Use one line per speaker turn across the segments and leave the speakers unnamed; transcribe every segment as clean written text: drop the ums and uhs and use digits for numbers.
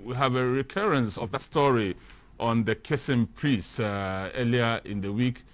we have a recurrence of that story on the kissing priest earlier in the week.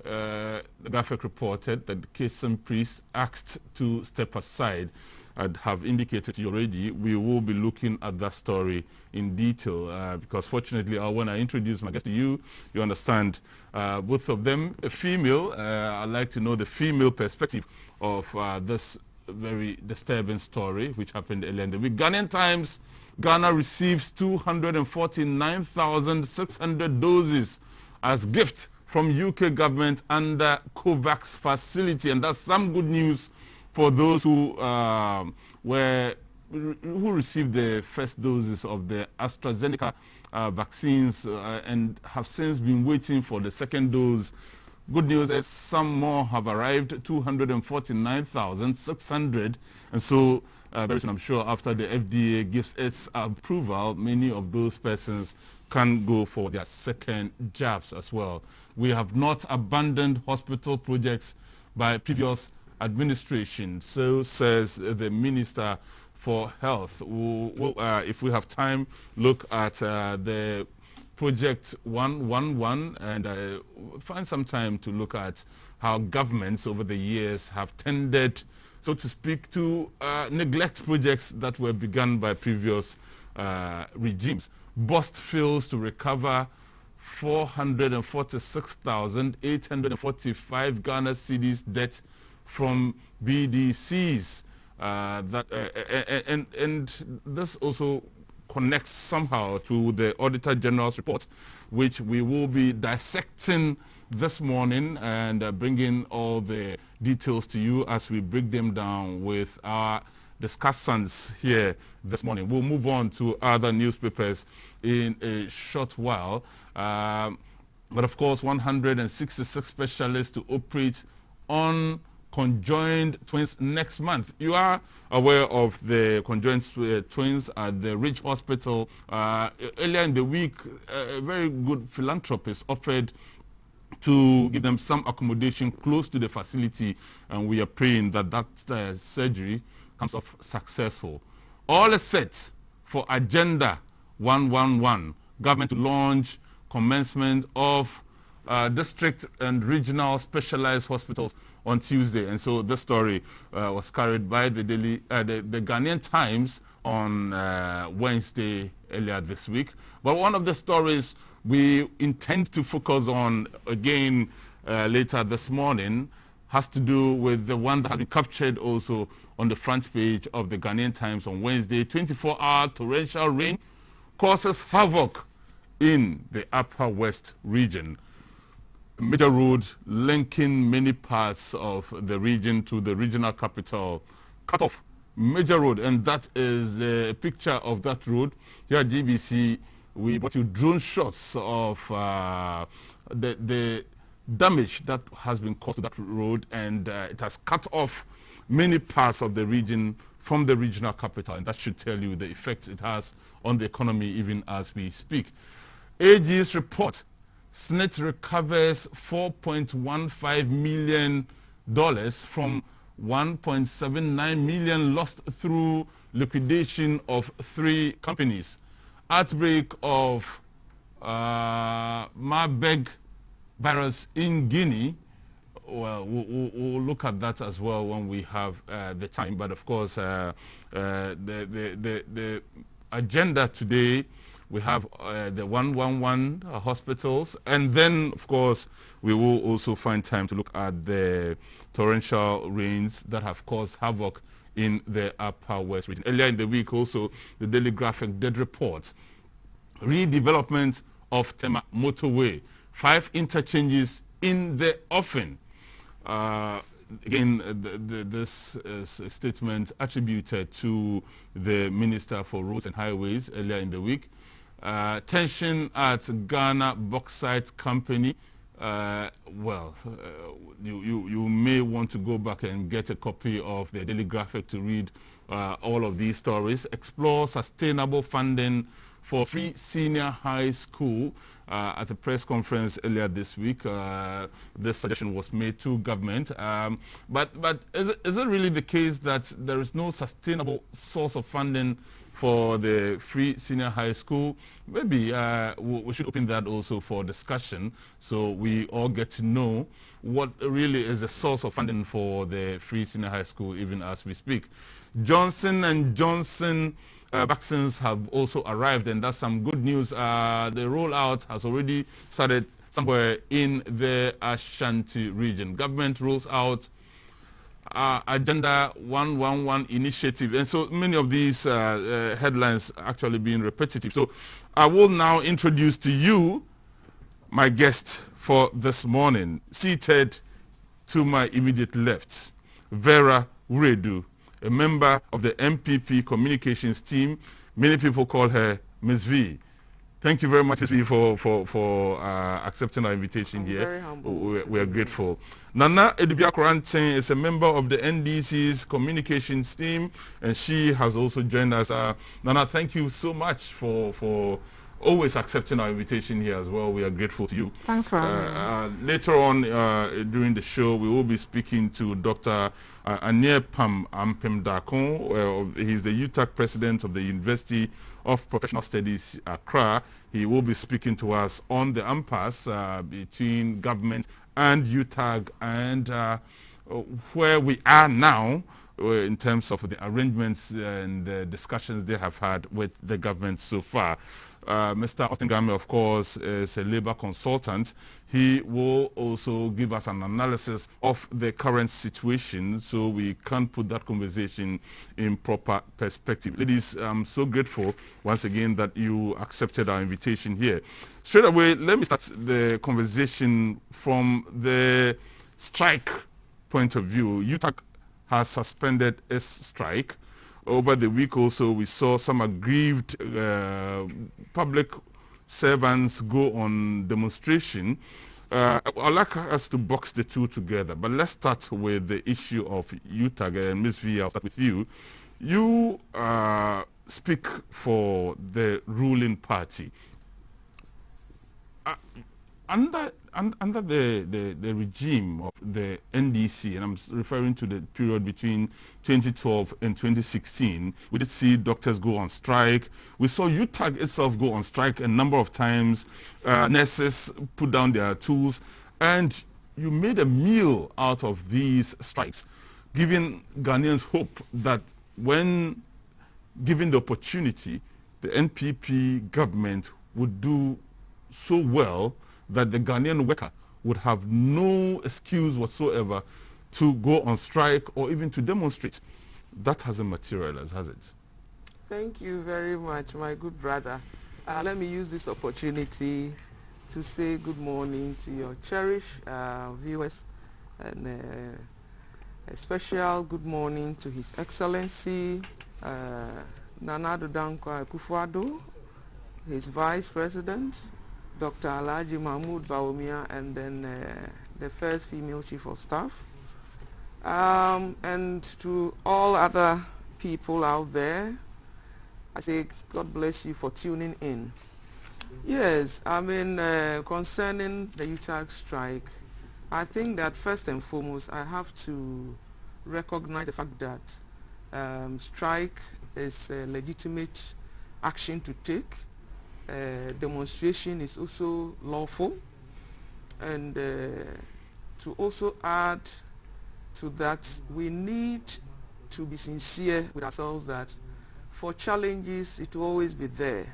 The graphic reported that the kissing priest asked to step aside. I'd have indicated to you already, we will be looking at that story in detail because fortunately when I introduce my guest to you, you understand both of them a female. I'd like to know the female perspective of this very disturbing story which happened earlier in the week. Ghanaian Times, Ghana receives 249,600 doses as gift from UK government under COVAX facility, and that's some good news for those who received the first doses of the AstraZeneca vaccines and have since been waiting for the second dose. Good news is some more have arrived, 249,600, and so very soon, I'm sure, after the FDA gives its approval, many of those persons can go for their second jabs as well. We have not abandoned hospital projects by previous administration, so says the Minister for Health. We'll, if we have time, look at the Project 111 and find some time to look at how governments over the years have tended, so to speak, to neglect projects that were begun by previous regimes. Bust fails to recover 446,845 Ghana cedis debt from BDCs. And this also connects somehow to the Auditor General's report, which we will be dissecting this morning and bringing all the details to you as we break them down with our discussants here this morning. We'll move on to other newspapers in a short while. But of course, 166 specialists to operate on conjoined twins next month. You are aware of the conjoined twins at the Ridge Hospital. Earlier in the week, a very good philanthropist offered to give them some accommodation close to the facility, and we are praying that that surgery comes off successful. All is set for Agenda 111, government to launch commencement of district and regional specialized hospitals on Tuesday. And so this story was carried by the Ghanaian Times on Wednesday earlier this week. But one of the stories we intend to focus on again later this morning has to do with the one that has been captured also on the front page of the Ghanaian Times on Wednesday. 24-hour torrential rain causes havoc in the Upper West region. A major road linking many parts of the region to the regional capital cut off. Major road, and that is a picture of that road. Here at GBC, we brought you drone shots of the damage that has been caused to that road, and it has cut off many parts of the region from the regional capital, and that should tell you the effects it has on the economy even as we speak. AG's report, SNIT recovers $4.15 million from 1.79 million lost through liquidation of 3 companies. Outbreak of Marburg virus in Guinea. Well, we'll look at that as well when we have the time. But of course, the agenda today, we have the 111 hospitals, and then of course we will also find time to look at the torrential rains that have caused havoc in the Upper West region. Earlier in the week also, the Daily Graphic did report redevelopment of Tema motorway, 5 interchanges in the offing. Again, this is a statement attributed to the Minister for Roads and Highways earlier in the week. Tension at Ghana Bauxite Company. You may want to go back and get a copy of the Daily Graphic to read all of these stories. Explore sustainable funding for Free Senior High School. At a press conference earlier this week, this suggestion was made to government. But is it really the case that there is no sustainable source of funding for the Free Senior High School? Maybe we should open that also for discussion, so we all get to know what really is the source of funding for the Free Senior High School even as we speak. Johnson & Johnson vaccines have also arrived, and that's some good news. The rollout has already started somewhere in the Ashanti region. Government rolls out Agenda 111 initiative, and so many of these headlines actually being repetitive. So I will now introduce to you my guest for this morning. Seated to my immediate left, Vera Uredu, a member of the MPP communications team. Many people call her Ms. V. Thank you very much, Ms. V, for accepting our invitation here.
Very humble.
We are grateful. Nana Edubia-Koranten is a member of the NDC's communications team, and she has also joined us. Nana, thank you so much for always accepting our invitation here as well. We are grateful to you.
Thanks for having me.
Later on during the show, we will be speaking to Dr. Aniepam Ampem-Dakon. He's the UTAG president of the University of Professional Studies, Accra. He will be speaking to us on the impasse between government and UTAG and where we are now in terms of the arrangements and the discussions they have had with the government so far. Mr. Austin Gamey, of course, is a labor consultant. He will also give us an analysis of the current situation so we can put that conversation in proper perspective. Ladies, I'm so grateful once again that you accepted our invitation here. Straight away, let me start the conversation from the strike point of view. UTAG has suspended its strike. Over the week also, we saw some aggrieved public servants go on demonstration. I'd like us to box the two together, but let's start with the issue of UTAG. And Ms. V, I'll start with you. You speak for the ruling party. Under the regime of the NDC, and I'm referring to the period between 2012 and 2016, we did see doctors go on strike. We saw UTAG itself go on strike a number of times. Nurses put down their tools, and you made a meal out of these strikes, giving Ghanaians hope that when given the opportunity, the NPP government would do so well that the Ghanaian worker would have no excuse whatsoever to go on strike or even to demonstrate. That hasn't materialized, has it?
Thank you very much, my good brother. Let me use this opportunity to say good morning to your cherished viewers, and a special good morning to His Excellency Nana Addo Dankwa Akufo-Addo, his Vice President, Dr. Alhaji Mahmoud Bawumia, and then the first female Chief of Staff. And to all other people out there, I say God bless you for tuning in. Yes, I mean, concerning the UTAG strike, I think that first and foremost, I have to recognize the fact that strike is a legitimate action to take. Demonstration is also lawful, and to also add to that, we need to be sincere with ourselves that for challenges, it will always be there.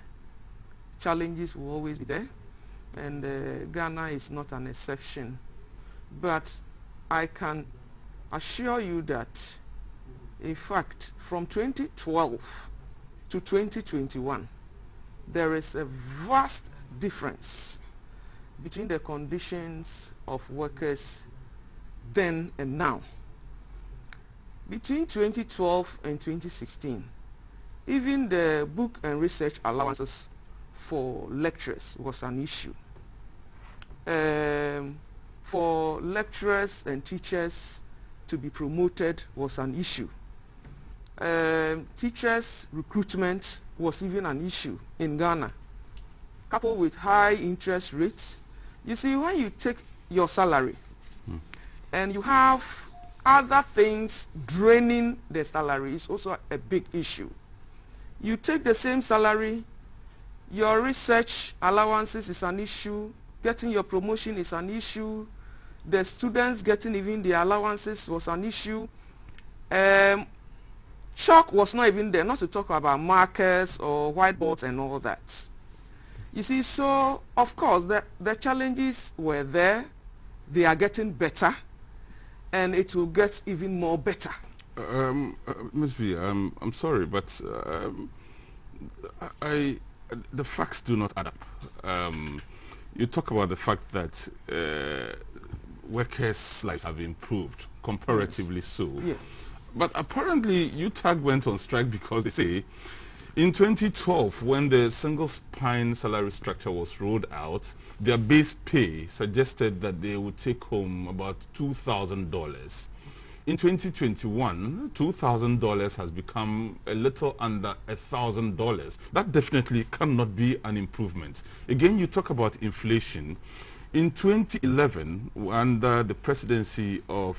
Challenges will always be there, and Ghana is not an exception. But I can assure you that, in fact, from 2012 to 2021, there is a vast difference between the conditions of workers then and now. Between 2012 and 2016, even the book and research allowances for lecturers was an issue. For lecturers and teachers to be promoted was an issue. teachers' recruitment was even an issue in Ghana, coupled with high interest rates. You see, when you take your salary and you have other things draining the salary, it's also a big issue. You take the same salary, your research allowances is an issue, getting your promotion is an issue, the students getting even the allowances was an issue. Chalk was not even there, not to talk about markers or whiteboards and all that. You see, so of course the challenges were there, they are getting better, and it will get even more better.
Ms. B, I'm sorry, but the facts do not add up. You talk about the fact that workers' lives have improved, comparatively so.
Yes.
But apparently UTAG went on strike because they say in 2012, when the single spine salary structure was rolled out, their base pay suggested that they would take home about $2,000. In 2021, $2,000 has become a little under $1,000. That definitely cannot be an improvement. Again, you talk about inflation. In 2011, under the presidency of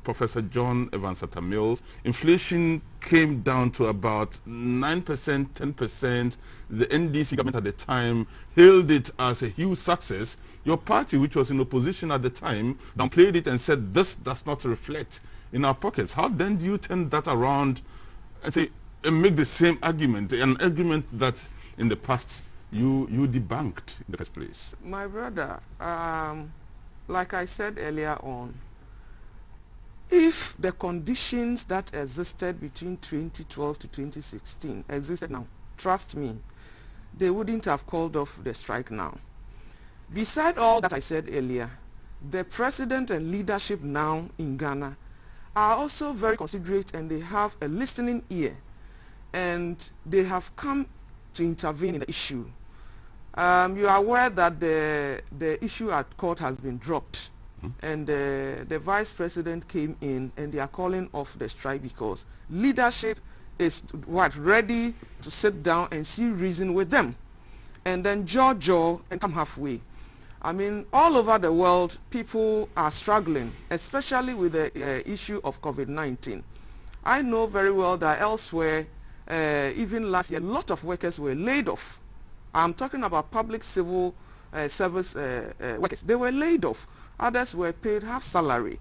Professor John Evans Atta Mills, inflation came down to about 9%, 10%. The NDC government at the time hailed it as a huge success. Your party, which was in opposition at the time, downplayed it and said, this does not reflect in our pockets. How then do you turn that around and say, and make the same argument, an argument that in the past you debunked in the first place?
My brother, like I said earlier on, if the conditions that existed between 2012 to 2016 existed now, trust me, they wouldn't have called off the strike now. Beside all that I said earlier, the president and leadership now in Ghana are also very considerate, and they have a listening ear, and they have come to intervene in the issue. You are aware that the issue at court has been dropped, and the vice president came in, and they are calling off the strike because leadership is ready to sit down and see reason with them, and then judge and come halfway. I mean, all over the world, people are struggling, especially with the issue of COVID-19. I know very well that elsewhere, even last year, a lot of workers were laid off. I'm talking about public civil service workers. They were laid off. Others were paid half salary.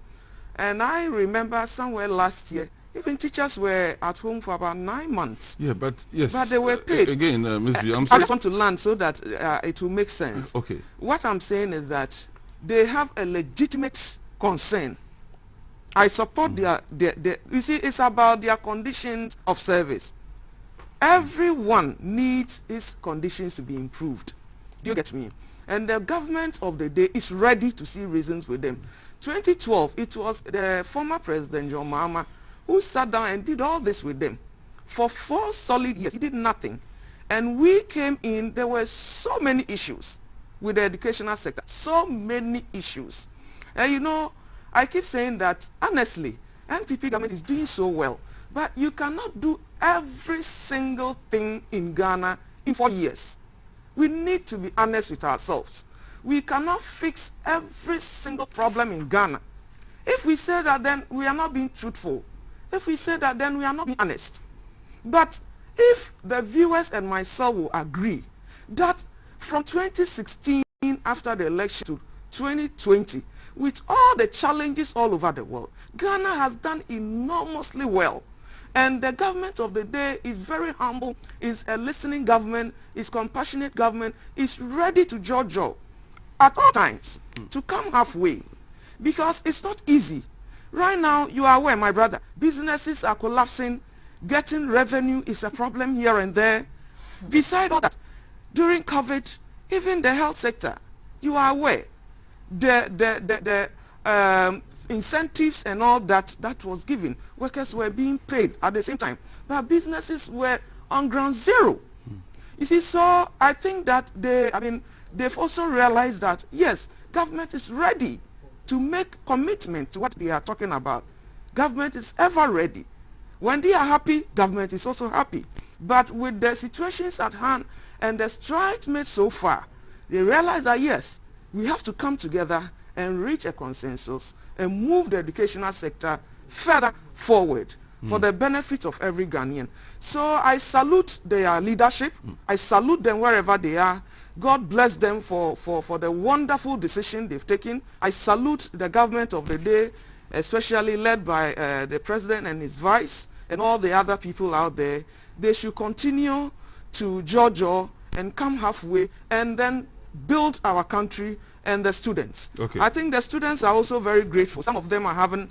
And I remember somewhere last year, even teachers were at home for about 9 months.
Yeah, but yes.
But they were paid.
Again, Ms. B, I'm
I
sorry.
just want to learn so that it will make sense.
Okay.
What I'm saying is that they have a legitimate concern. I support their you see, it's about their conditions of service. Everyone needs his conditions to be improved. Do you get me? And the government of the day is ready to see reasons with them. 2012, it was the former president, John Mahama, who sat down and did all this with them. For 4 solid years, he did nothing. And we came in, there were so many issues with the educational sector, so many issues. And you know, I keep saying that, honestly, NPP government is doing so well, but you cannot do every single thing in Ghana in 4 years. We need to be honest with ourselves. We cannot fix every single problem in Ghana. If we say that, then we are not being truthful. If we say that, then we are not being honest. But if the viewers and myself will agree that from 2016 after the election to 2020, with all the challenges all over the world, Ghana has done enormously well. And the government of the day is very humble, is a listening government, is compassionate government, is ready to judge at all times to come halfway. Because it's not easy. Right now, you are aware, my brother, businesses are collapsing, getting revenue is a problem here and there. Beside all that, during COVID, even the health sector, you are aware, the incentives and all that was given, workers were being paid at the same time, but businesses were on ground zero. You see, so I think that they've also realized that, yes, government is ready to make commitment to what they are talking about. Government is ever ready. When they are happy, government is also happy. But with the situations at hand and the strides made so far, they realize that yes, we have to come together and reach a consensus and move the educational sector further forward for the benefit of every Ghanaian. So I salute their leadership. I salute them wherever they are. God bless them for the wonderful decision they've taken. I salute the government of the day, especially led by the president and his vice and all the other people out there. They should continue to judge and come halfway and then build our country and the students.
Okay.
I think the students are also very grateful. Some of them are having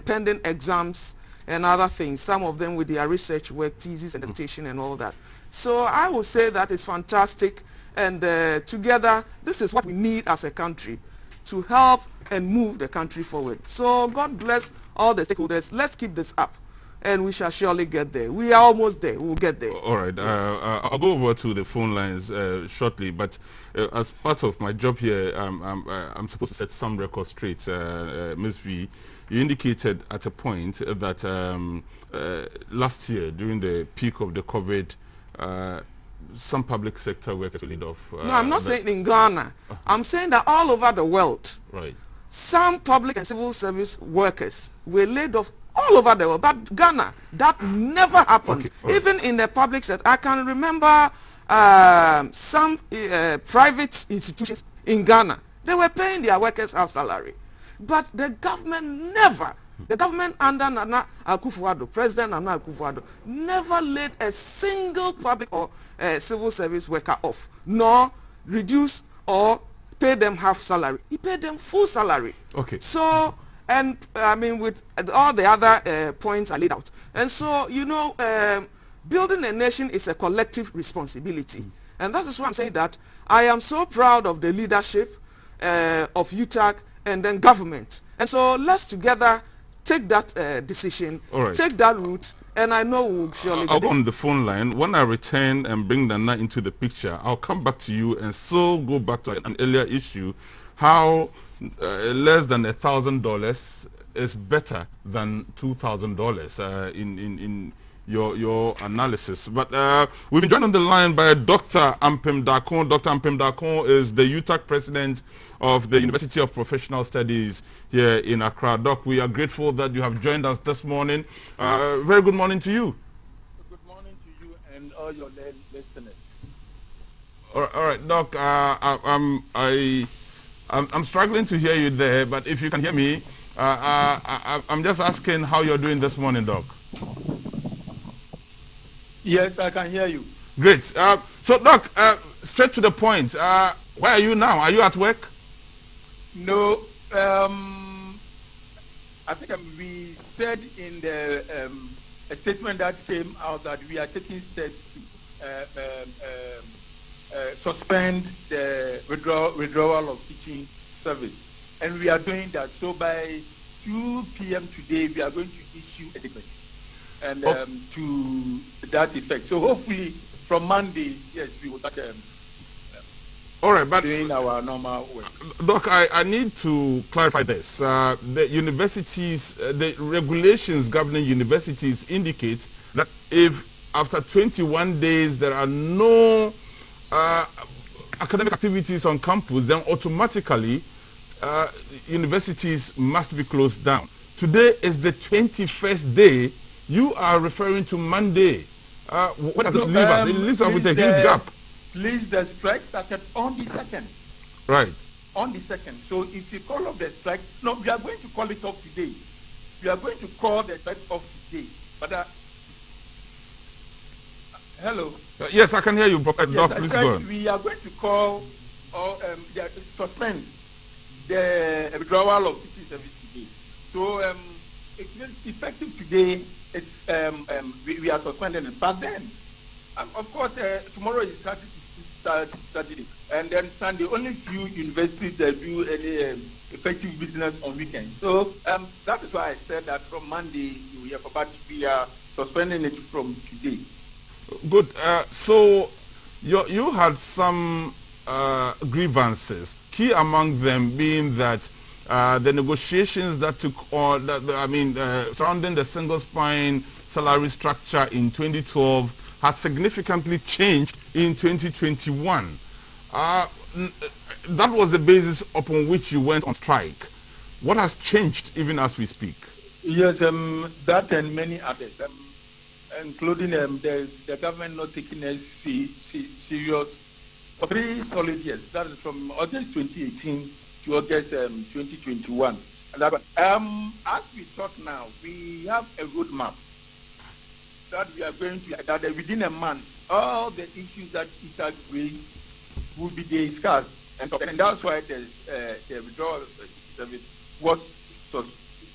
pending exams and other things. Some of them with their research work, thesis and dissertation and all that. So I would say that is fantastic. And together, this is what we need as a country to help and move the country forward. So God bless all the stakeholders. Let's keep this up, and we shall surely get there. We are almost there. We'll get there.
All right. Yes. I'll go over to the phone lines shortly, but as part of my job here, I'm supposed to set some records straight. Ms. V, you indicated at a point that last year, during the peak of the COVID, some public sector workers were laid off.
No, I'm not saying in Ghana. I'm saying that all over the world,
right,
some public and civil service workers were laid off all over the world. But Ghana, that never happened.
Okay,
even in the public sector. I can remember some private institutions in Ghana. They were paying their workers half salary. But the government never, the government under Nana Akufo-Addo, President Nana Akufo-Addo, never laid a single public or civil service worker off, nor reduce or pay them half salary. He paid them full salary.
Okay.
So, and I mean, with all the other points I laid out. And so, you know, building a nation is a collective responsibility. And that is why I'm saying that I am so proud of the leadership of UTAG and then government. And so let's together take that decision, take that route, and I know we'll surely
I'll go on the phone line. When I return and bring Nana into the picture, I'll come back to you and still go back to an earlier issue, how less than $1,000 is better than $2,000 in your analysis. But we've been joined on the line by Dr. Ampem Darko. Dr. Ampem Darko is the UTAG president of the University of Professional Studies here in Accra. Doc, we are grateful that you have joined us this morning. Very good morning to you.
Good morning to you and all your listeners.
All right, Doc, I'm struggling to hear you there, but if you can hear me, I'm just asking how you're doing this morning, Doc.
Yes, I can hear you.
Great. So, Doc, straight to the point. Where are you now? Are you at work?
No. I think we said in the a statement that came out that we are taking steps to suspend the withdrawal of teaching service. And we are doing that. So by 2 p.m. today, we are going to issue a statement. And to that effect. So hopefully from Monday, yes, we will start
all right, but
doing our normal work.
Doc, I need to clarify this. The universities, the regulations governing universities indicate that if after 21 days there are no academic activities on campus, then automatically universities must be closed down. Today is the 21st day. You are referring to Monday. What does this leave us? It leaves us with a huge gap.
Please, the strike started on the 2nd.
Right.
On the 2nd. So if you call off the strike, no, we are going to call it off today. We are going to call the strike off today. But hello.
Yes, I can hear you, Professor.
Yes,
Doc, please go on.
We are going to call or suspend the withdrawal of teaching service today. So it's effective today. It's we are suspending it. But then, of course, tomorrow is Saturday, and then Sunday. Only few universities that do any effective business on weekends. So that is why I said that from Monday we are suspending it from today.
Good. So you had some grievances. Key among them being that the negotiations that took on, surrounding the single spine salary structure in 2012 has significantly changed in 2021. That was the basis upon which you went on strike. What has changed even as we speak?
Yes, that and many others, including the government not taking us serious for 3 solid years. That is from August 2018 to August 2021. And that, as we talk now, we have a roadmap that we are going to, that within a month, all the issues that it raised will be discussed. And that's why the withdrawal service was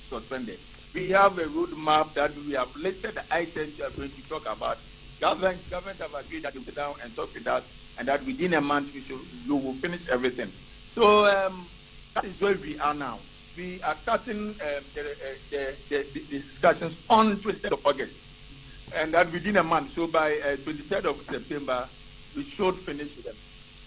suspended. We have a roadmap that we have listed the items we are going to talk about. Government have agreed that they will sit down and talk with us, and that within a month we will finish everything. So that is where we are now. We are starting the discussions on 23rd of August, and that within a month. So by 23rd of September, we should finish them,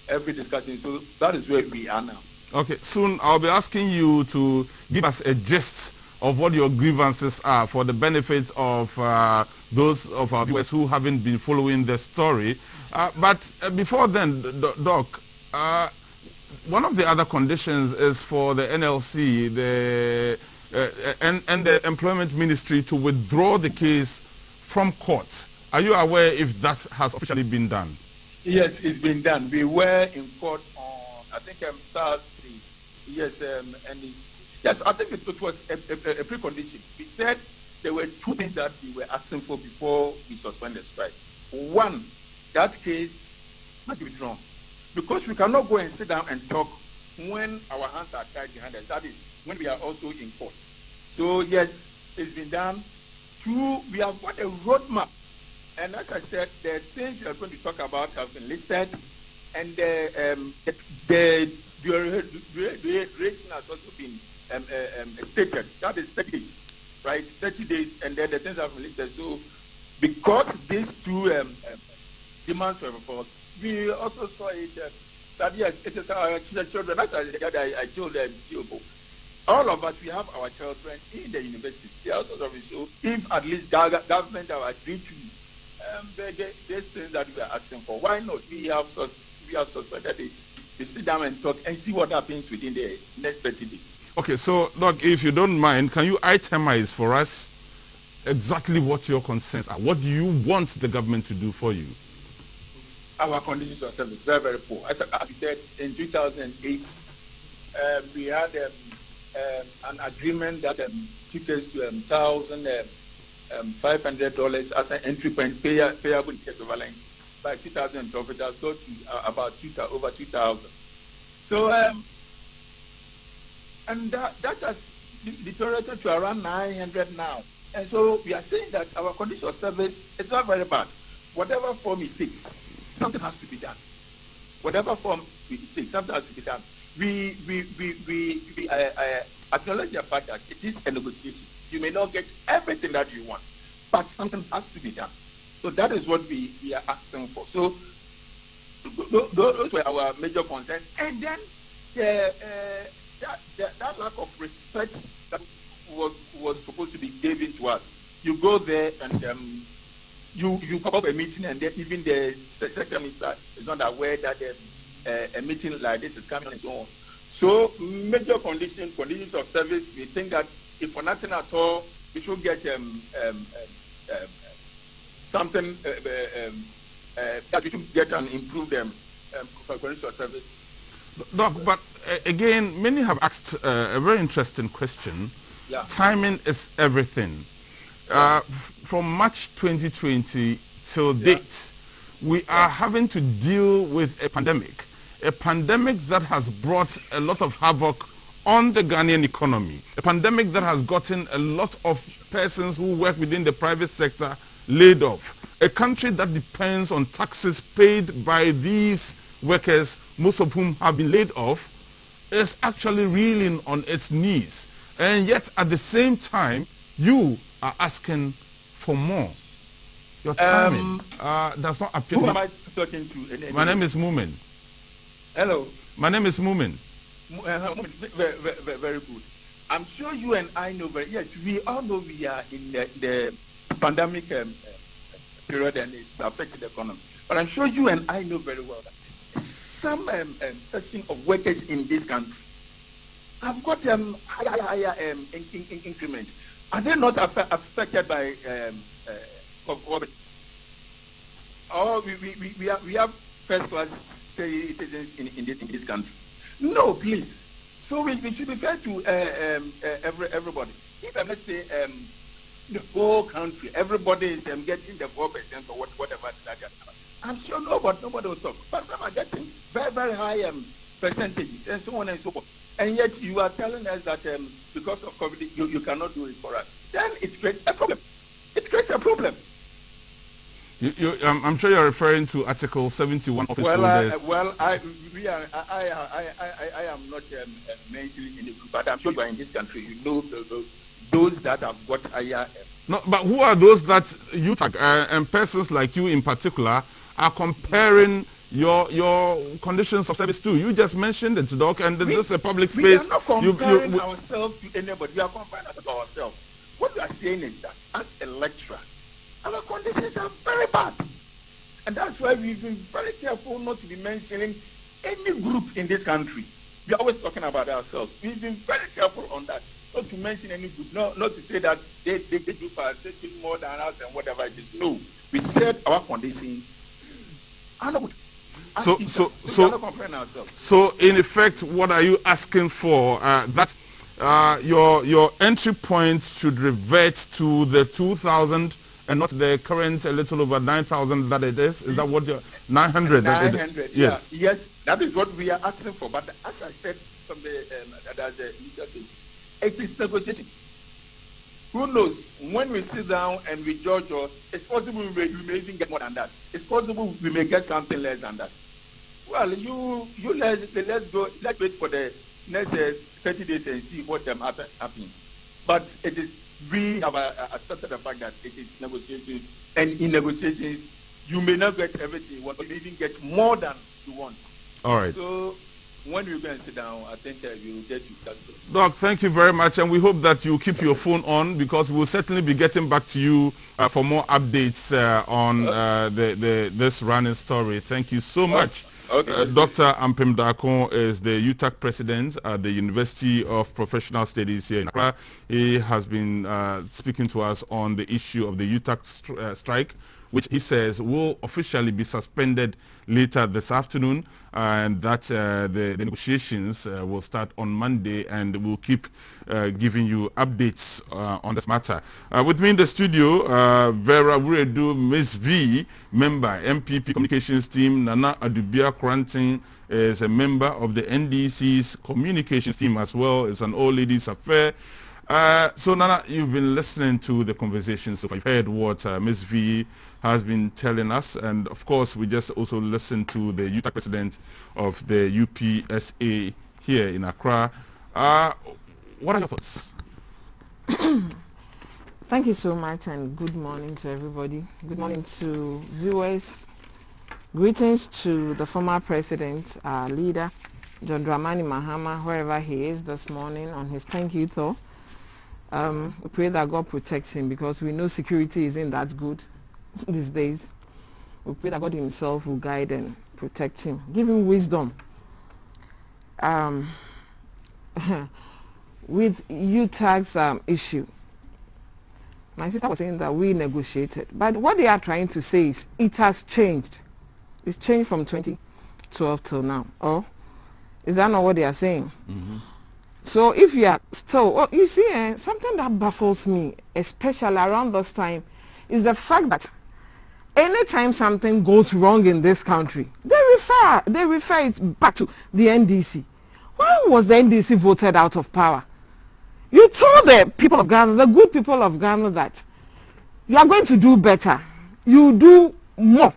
every discussion. So that is where we are now.
Okay, soon I'll be asking you to give us a gist of what your grievances are for the benefit of those of our viewers who haven't been following the story. But before then, Doc, one of the other conditions is for the NLC and the Employment Ministry to withdraw the case from court. Are you aware if that has officially been done?
Yes, it's been done. We were in court on, I think, Thursday. Yes, and yes, I think it was a precondition. We said there were 2 things that we were asking for before we suspended the strike. One, that case must be withdrawn, because we cannot go and sit down and talk when our hands are tied behind us. That is when we are also in court. So yes, it's been done. 2, we have got a roadmap, and as I said, the things we are going to talk about have been listed, and the duration has also been stated. That is 30 days, right? 30 days, and then the things have been listed. So because these 2 demands were before, we also saw it that yes, it is our children. That's I told them, all of us, we have our children in the universities. They also so if at least government have agreed to these things that we are asking for, why not? We have suspended it. We sit down and talk and see what happens within the next 30 days.
Okay, so Doc, if you don't mind, can you itemize for us exactly what your concerns are? What do you want the government to do for you?
Our conditions of service very, very poor. As we said, in 2008, we had an agreement that took us to $1,500 as an entry point payable in case of violence. By 2012, it has got to about over 2,000. So, and that has deteriorated to around 900 now. And so we are saying that our condition of service is not very bad. Whatever form it takes, something has to be done. Whatever form it takes, something has to be done. We acknowledge the fact that it is a negotiation. You may not get everything that you want, but something has to be done. So that is what we are asking for. So those were our major concerns. And then that lack of respect that was supposed to be given to us. You go there and you come up a meeting, and then even the secretary minister is not aware that a meeting like this is coming and so on. So major conditions of service, we think that if for nothing at all, we should get something that we should get and improve them for conditions of service.
Doc, but again, many have asked a very interesting question.
Yeah.
Timing is everything. From March 2020 till date, we are having to deal with a pandemic that has brought a lot of havoc on the Ghanaian economy, a pandemic that has gotten a lot of persons who work within the private sector laid off, a country that depends on taxes paid by these workers, most of whom have been laid off, is actually reeling on its knees. And yet, at the same time, you are asking for more. Your timing does not appear.
Who am I talking to?
My name is Moomin.
Hello.
My name is Moomin.
Very good. I'm sure you and I know, but yes, we all know we are in the pandemic period, and it's affected the economy. But I'm sure you and I know very well that some section of workers in this country have got higher increment. Are they not affected by COVID? Or we have first class citizens in this country? No, please. So we should be fair to everybody. If I must say the whole country, everybody is getting the 4% or whatever that is, I'm sure nobody will talk. But some are getting very, very high percentages and so on and so forth. And yet you are telling us that because of COVID, you cannot do it for us. Then it creates a problem. It creates a problem.
I'm sure you're referring to Article 71 office holders.
I am not mentioning in the group, but I'm sure you are in this country. You know those that have got higher.
No, but who are those that UTAG and persons like you in particular are comparing your conditions of service to? You just mentioned it, Doc, and this is a public space.
We are not comparing ourselves to anybody. We are comparing ourselves. What we are saying is that as a lecturer, our conditions are very bad. And that's why we've been very careful not to be mentioning any group in this country. We are always talking about ourselves. We've been very careful on that. Not to mention any group, not to say that they do fast, they do more than us and whatever it is. No. We said our conditions are not good.
So in effect, what are you asking for? That your entry point should revert to the 2,000 and not the current a little over 9,000 that it is? Is that what you're 900?
900,
yes.
Yeah. Yes, that is what we are asking for. But as I said from the initial stage, it is negotiation. Who knows? When we sit down and we judge, it's possible we may even get more than that. It's possible we may get something less than that. Well, let's go. Let's wait for the next 30 days and see what happens. But it is, we have accepted the fact that it is negotiations, and in negotiations, you may not get everything you want, but you even get more than you want.
All right.
So when we go and sit down, I think we will get you that.
Doc, thank you very much, and we hope that you keep your phone on, because we will certainly be getting back to you for more updates on this running story. Thank you so much.
Okay.
Dr. Ampem Darko is the UTAG president at the University of Professional Studies here in Accra. He has been speaking to us on the issue of the UTAG strike, which he says will officially be suspended later this afternoon, and that the negotiations will start on Monday, and we'll keep giving you updates on this matter. With me in the studio, Vera Wuredu, Ms. V, member, MPP Communications Team. Nana Adubia Kranting is a member of the NDC's Communications Team as well. It's an all-ladies affair. So Nana, you've been listening to the conversation, so you've heard what Ms. V has been telling us, and of course we just also listened to the UTAG president of the UPSA here in Accra. What are your thoughts?
Thank you so much, and good morning to everybody. Good morning to viewers. Greetings to the former president, our leader, John Dramani Mahama, wherever he is this morning on his thank you tour. We pray that God protects him, because we know security isn't that good these days. We pray that God himself will guide and protect him. Give him wisdom. With UTAG's issue, my sister was saying that we negotiated. But what they are trying to say is it has changed. It's changed from 2012 till now. Oh, is that not what they are saying? Mm-hmm. So if you are still, you see, something that baffles me, especially around this time, is the fact that anytime something goes wrong in this country, they refer it back to the NDC. Why was the NDC voted out of power? You told the people of Ghana, the good people of Ghana, that you are going to do better. You do more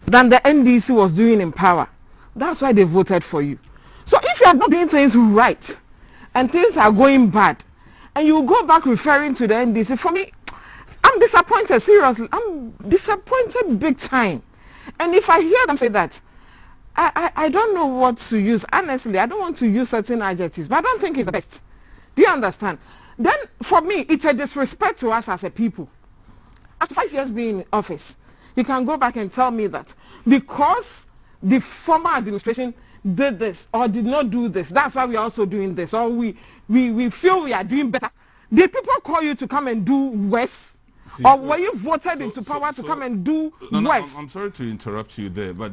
than the NDC was doing in power. That's why they voted for you. So if you are not doing things right and things are going bad, and you go back referring to the NDC, for me, I'm disappointed, seriously. I'm disappointed big time. And if I hear them say that, I don't know what to use. Honestly, I don't want to use certain adjectives, but I don't think it's the best. Do you understand? Then, for me, it's a disrespect to us as a people. after 5 years being in office, you can go back and tell me that because the former administration did this or did not do this, that's why we are also doing this, or we feel we are doing better. Did people call you to come and do worse? See, or were you voted into power to come and do worse?
I'm sorry to interrupt you there, but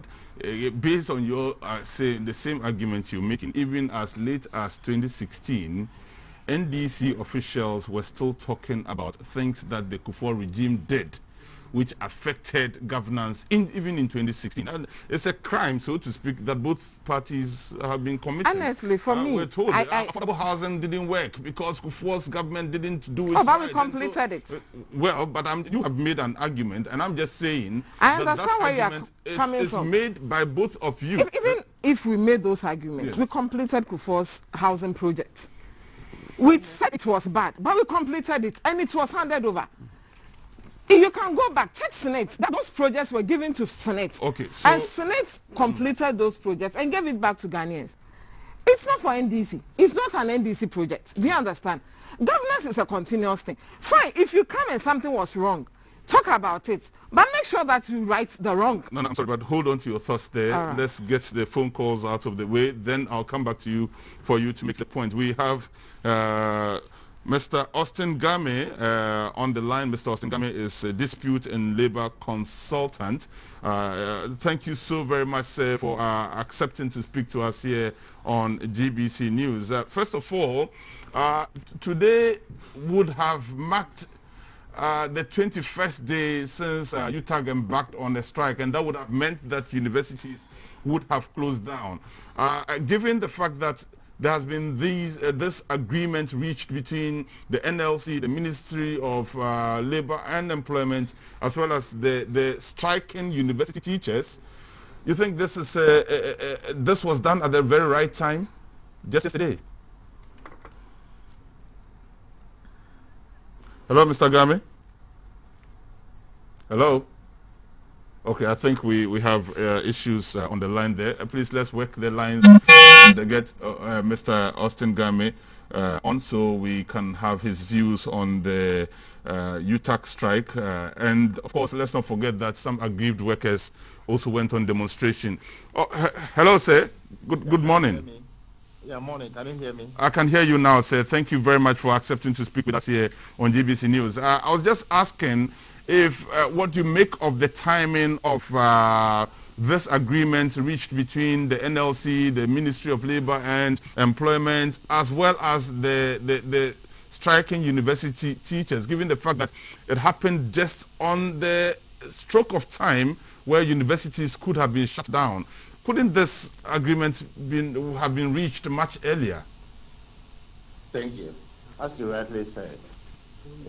based on your the same argument you're making, even as late as 2016, NDC officials were still talking about things that the Kufuor regime did, which affected governance even in 2016. And it's a crime, so to speak, that both parties have been committing.
Honestly, for me,
we're told affordable housing didn't work because Kufuor's government didn't do it.
Oh, but we completed it.
Well, but you have made an argument, and I'm just saying
I understand where you are coming from.
It's made by both of you.
Even if we made those arguments, yes, we completed Kufuor's housing project. We said it was bad, but we completed it, and it was handed over. You can go back, check Senate, that those projects were given to Senate.
Okay, so
and Senate completed those projects and gave it back to Ghanaians. It's not for NDC. It's not an NDC project. Do you understand? Governance is a continuous thing. Fine, if you come and something was wrong, talk about it, but make sure that you right the wrong.
No, I'm sorry, but hold on to your thoughts there.
Right.
Let's get the phone calls out of the way. Then I'll come back to you for you to make the point. We have Mr. Austin Gamey on the line. Mr. Austin Gamey is a dispute and labor consultant. Thank you so very much, sir, for accepting to speak to us here on GBC News. First of all, today would have marked the 21st day since UTAG embarked on a strike, and that would have meant that universities would have closed down. Given the fact that there has been this agreement reached between the NLC, the Ministry of Labor and Employment, as well as the striking university teachers, you think this is this was done at the very right time, just yesterday? Hello, Mr. Gamey? Hello? Okay, I think we have issues on the line there. Please, let's work the lines to get Mr. Austin Gamey on so we can have his views on the UTAG strike. And, of course, let's not forget that some aggrieved workers also went on demonstration. Oh, hello, sir. Good morning.
Yeah, morning. Can you hear me?
I can hear you now, sir. Thank you very much for accepting to speak with us here on GBC News. I was just asking if what you make of the timing of this agreement reached between the NLC, the Ministry of Labor and Employment, as well as the striking university teachers, given the fact that it happened just on the stroke of time where universities could have been shut down. Couldn't this agreement have been reached much earlier?
Thank you. As you rightly said,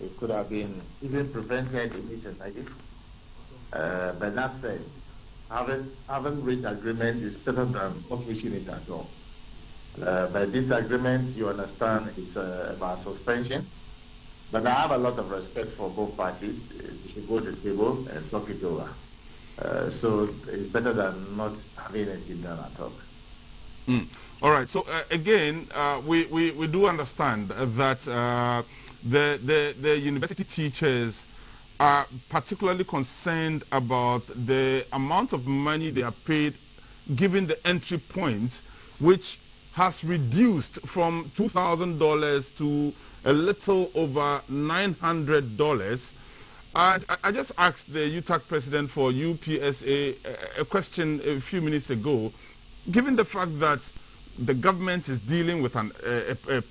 it could have been even prevented initially. But that said, having reached agreement is better than not reaching it at all. But this agreement, you understand, is about suspension. But I have a lot of respect for both parties. We should go to the table and talk it over. So it's better than not having anything done at all.
All right. So again, we do understand that the university teachers are particularly concerned about the amount of money they are paid, given the entry point, which has reduced from $2,000 to a little over $900. I just asked the UTAG president for UPSA a question a few minutes ago. Given the fact that the government is dealing with a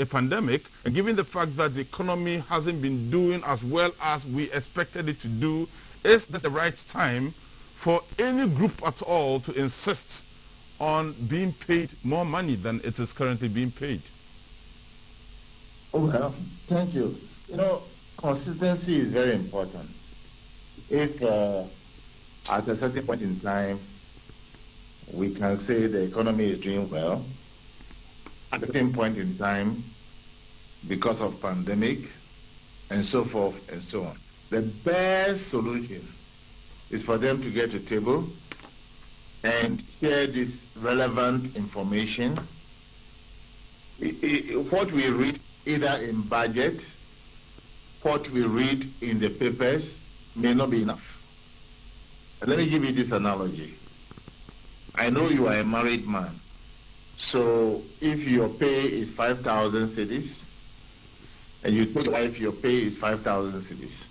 pandemic, and given the fact that the economy hasn't been doing as well as we expected it to do, is this the right time for any group at all to insist on being paid more money than it is currently being paid?
Oh, well, thank you. You know, consistency is very important. If at a certain point in time we can say the economy is doing well, at the same point in time, because of pandemic and so forth and so on, the best solution is for them to get to the table and share this relevant information. What we read either in budget what we read in the papers may not be enough. Let me give you this analogy. I know you are a married man. So if your pay is 5,000 cedis, and you tell your wife your pay is 5,000 cedis,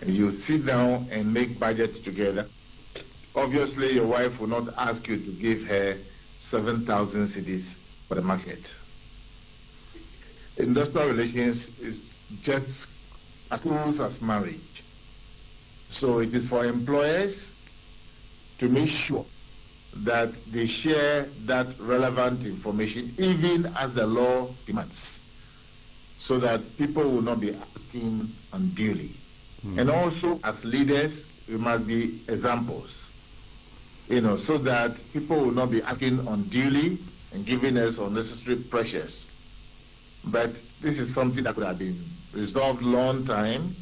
and you sit down and make budget together, obviously your wife will not ask you to give her 7,000 cedis for the market. Industrial relations is just as close as marriage. So it is for employers to make sure that they share that relevant information even as the law demands, so that people will not be asking unduly. And also as leaders, we must be examples, so that people will not be asking unduly and giving us unnecessary pressures. But this is something that could have been resolved long time,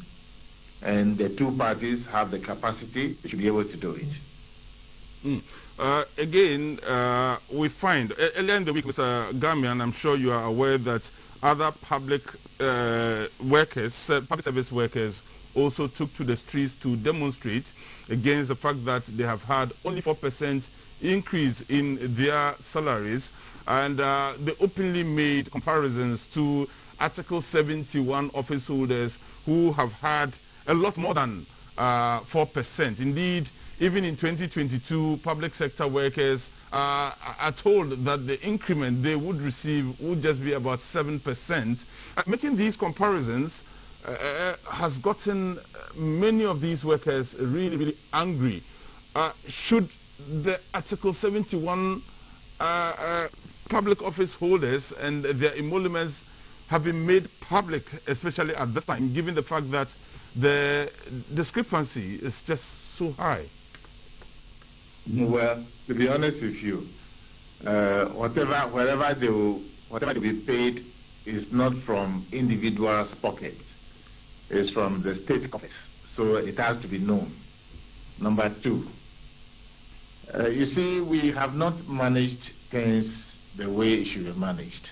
and the two parties have the capacity to be able to do it.
Again, we find earlier in the week, Mr. GAMEY, and I'm sure you are aware that other public workers, public service workers, also took to the streets to demonstrate against the fact that they have had only 4% increase in their salaries, and they openly made comparisons to Article 71 office holders who have had a lot more than 4%. Indeed, even in 2022, public sector workers are told that the increment they would receive would just be about 7%. Making these comparisons has gotten many of these workers really, really angry. Should the Article 71 public office holders and their emoluments have been made public, especially at this time, given the fact that the discrepancy is just so high?
Well, to be honest with you, whatever they will be paid is not from individuals' pocket. It's from the state office. So it has to be known. Number two, you see, we have not managed things the way it should be managed.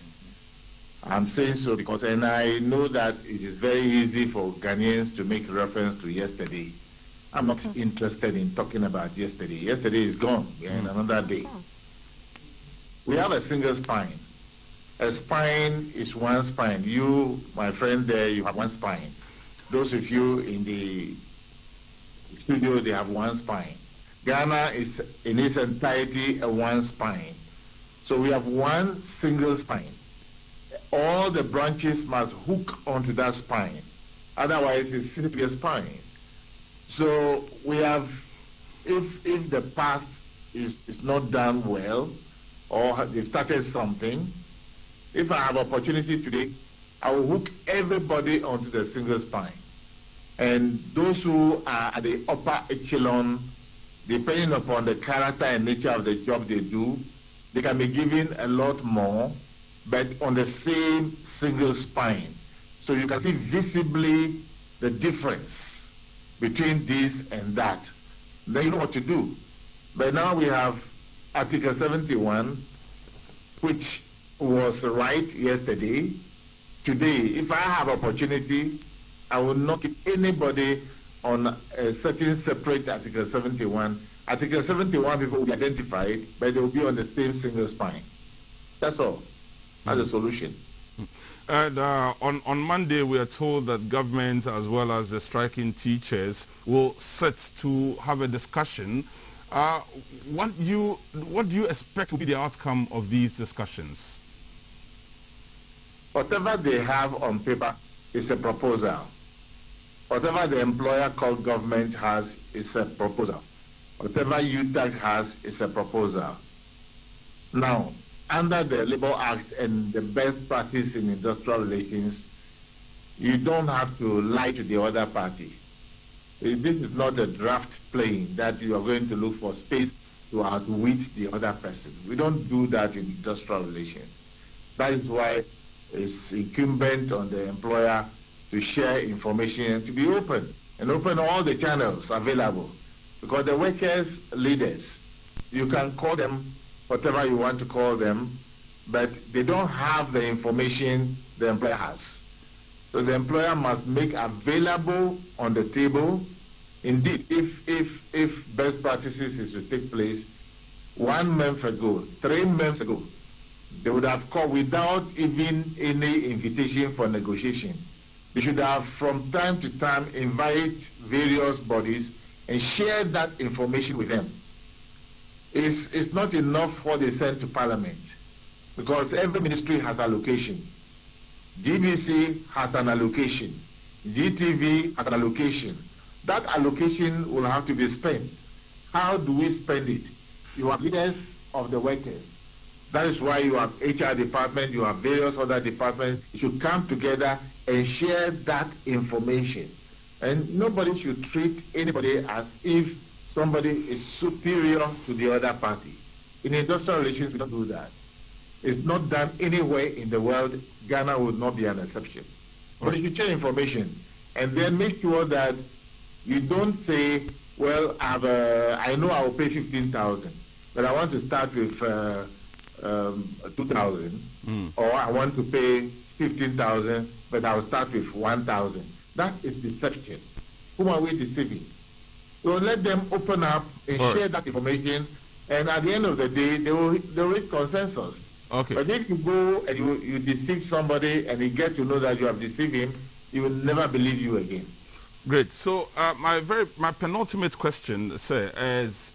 I'm saying so because, and I know that it is very easy for Ghanaians to make reference to yesterday. I'm not interested in talking about yesterday. Yesterday is gone. We are in another day. We have a single spine. A spine is one spine. You, my friend there, you have one spine. Those of you in the studio, they have one spine. Ghana is in its entirety a one spine. So we have one single spine. All the branches must hook onto that spine. Otherwise, it's simply a spine. So we have, if the past is not done well, or they started something, if I have opportunity today, I will hook everybody onto the single spine. And those who are at the upper echelon, depending upon the character and nature of the job they do, they can be given a lot more, but on the same single spine. So you can see visibly the difference between this and that. Then you know what to do. But now we have Article 71, which was right yesterday. Today, if I have opportunity, I will not keep anybody on a certain separate Article 71. Article 71 people will be identified, but they will be on the same single spine. That's all. That's the solution.
And on Monday, we are told that government, as well as the striking teachers, will sit to have a discussion. What do you expect will be the outcome of these discussions?
Whatever they have on paper is a proposal. Whatever the employer called government has is a proposal. Whatever UTAG has is a proposal. Now, under the Labour Act and the best practice in industrial relations, you don't have to lie to the other party. This is not a draft playing that you are going to look for space to outwit the other person. We don't do that in industrial relations. That is why it's incumbent on the employer to share information and to be open, and open all the channels available. Because the workers' leaders, you can call them whatever you want to call them, but they don't have the information the employer has. So the employer must make available on the table. Indeed, if best practices is to take place 1 month ago, 3 months ago, they would have called without even any invitation for negotiation. They should have from time to time invite various bodies and share that information with them. It's not enough what they send to Parliament, because every ministry has allocation. GBC has an allocation. GTV has an allocation. That allocation will have to be spent. How do we spend it? You have leaders of the workers. That is why you have HR department, you have various other departments. You should come together and share that information. And nobody should treat anybody as if somebody is superior to the other party. In industrial relations, we don't do that. It's not done anywhere in the world. Ghana would not be an exception. But you should share information and then make sure that you don't say, well, I know I will pay 15,000, but I want to start with 2,000, or I want to pay 15,000, but I'll start with 1,000. That is deception. Whom are we deceiving? So let them open up and share that information, and at the end of the day, they will reach consensus.
Okay.
But if you go and you deceive somebody and you get to know that you have deceived him, he will never believe you again.
Great. So my penultimate question, sir, is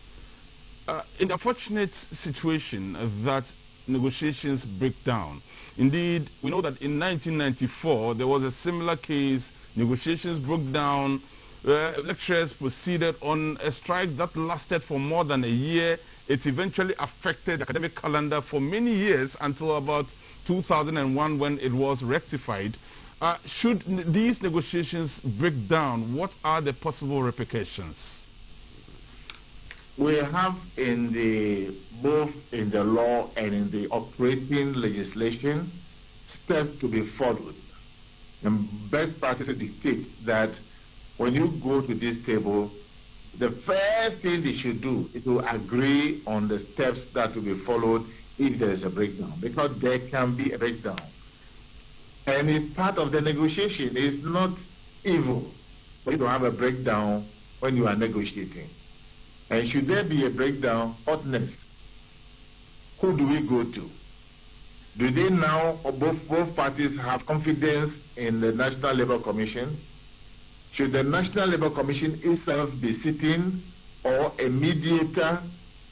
in the unfortunate situation that negotiations break down. Indeed, we know that in 1994 there was a similar case. Negotiations broke down. Lecturers proceeded on a strike that lasted for more than a year. It eventually affected the academic calendar for many years until about 2001 when it was rectified. Should these negotiations break down, what are the possible repercussions?
We have both in the law and in the operating legislation steps to be followed. And best practices dictate that when you go to this table, the first thing they should do is to agree on the steps that will be followed if there is a breakdown, because there can be a breakdown. And it's part of the negotiation. It's not evil for you to have a breakdown when you are negotiating. And should there be a breakdown, what next? Who do we go to? Do they now, or both parties, have confidence in the National Labour Commission? Should the National Labour Commission itself be sitting, or a mediator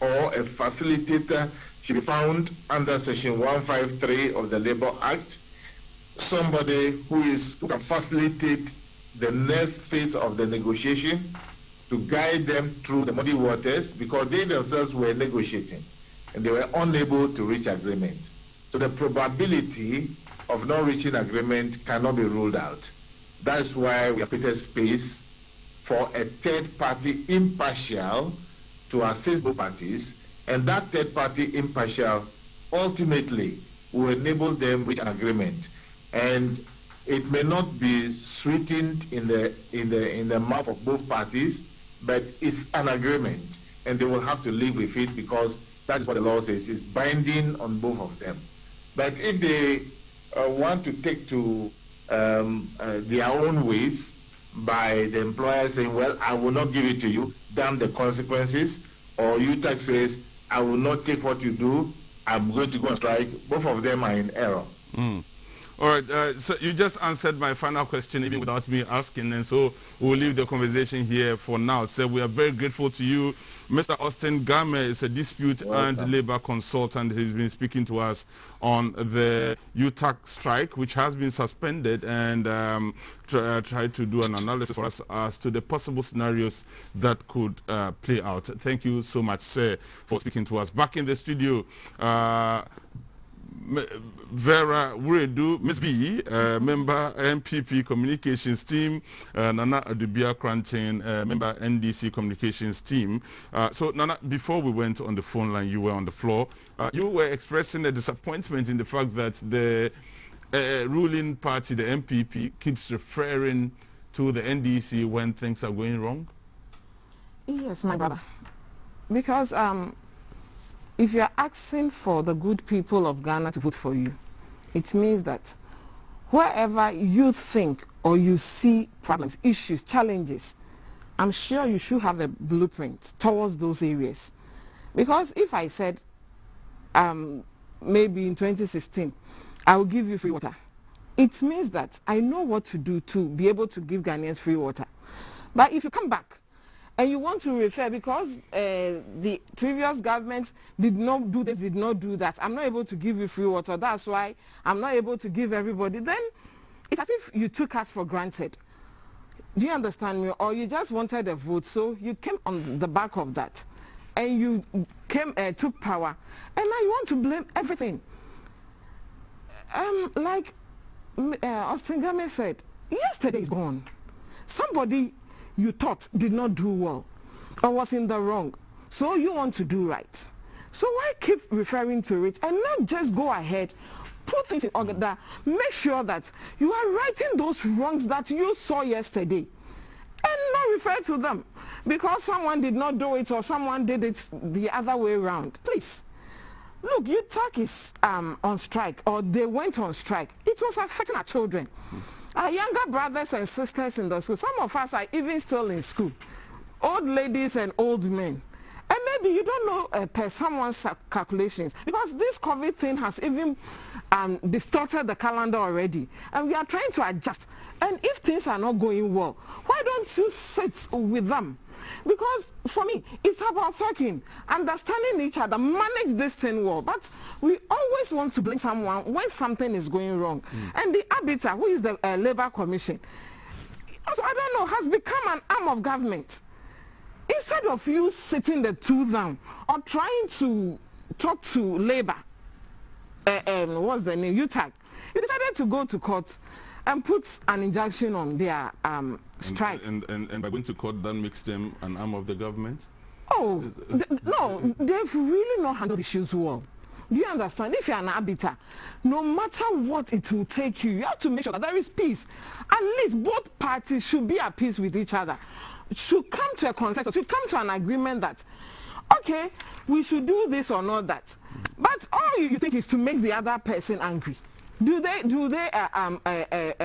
or a facilitator should be found under Section 153 of the Labour Act? Somebody who can facilitate the next phase of the negotiation, to guide them through the muddy waters, because they themselves were negotiating and they were unable to reach agreement. So the probability of not reaching agreement cannot be ruled out. That's why we have created space for a third party impartial to assist both parties, and that third party impartial ultimately will enable them to reach an agreement. And it may not be sweetened in the mouth of both parties, but it's an agreement, and they will have to live with it, because that's what the law says. It's binding on both of them. But if they want to take to their own ways by the employer saying, well, I will not give it to you, damn the consequences, or UTAG says, I will not take what you do, I'm going to go on strike, both of them are in error.
All right, so you just answered my final question even without me asking, and so we'll leave the conversation here for now. So we are very grateful to you. Mr. Austin GAMEY is a dispute and labor consultant. He's been speaking to us on the UTAG strike, which has been suspended, and try to do an analysis for us as to the possible scenarios that could play out. Thank you so much, sir, for speaking to us. Back in the studio, Vera Wuredu, Ms. B, member MPP Communications Team, Nana Adubia Krantin, member NDC Communications Team. So Nana, before we went on the phone line, you were on the floor. You were expressing a disappointment in the fact that the ruling party, the MPP, keeps referring to the NDC when things are going wrong.
Yes, my brother. Because if you are asking for the good people of Ghana to vote for you, it means that wherever you think or you see problems, issues, challenges, I'm sure you should have a blueprint towards those areas. Because if I said, maybe in 2016, I will give you free water, it means that I know what to do to be able to give Ghanaians free water. But if you come back and you want to refer because the previous government did not do this, did not do that, I'm not able to give you free water, that's why I'm not able to give everybody, then it's as if you took us for granted. Do you understand me? Or you just wanted a vote, so you came on the back of that. And you took power. And now you want to blame everything. Like Austin GAMEY said, yesterday is gone. Somebody you thought did not do well or was in the wrong. So you want to do right. So why keep referring to it and not just go ahead, put things in order, make sure that you are righting those wrongs that you saw yesterday and not refer to them because someone did not do it or someone did it the other way around. Please. Look, UTAG is on strike, or they went on strike. It was affecting our children. Our younger brothers and sisters in the school. Some of us are even still in school. Old ladies and old men. And maybe you don't know per someone's calculations, because this COVID thing has even distorted the calendar already. And we are trying to adjust. And if things are not going well, why don't you sit with them? Because for me, it's about talking, understanding each other, manage this thing well. But we always want to blame someone when something is going wrong. And the arbiter, who is the Labour Commission, also, I don't know, has become an arm of government. Instead of you sitting the two down or trying to talk to Labour, what's the name, UTAG, you decided to go to court and put an injunction on their strike.
And by going to court, that makes them an arm of the government?
Oh, no, they've really not handled issues well. Do you understand? If you're an arbiter, no matter what it will take you have to make sure that there is peace. At least both parties should be at peace with each other, should come to a consensus, should come to an agreement that, okay, we should do this or not that. But all you think is to make the other person angry. Do they,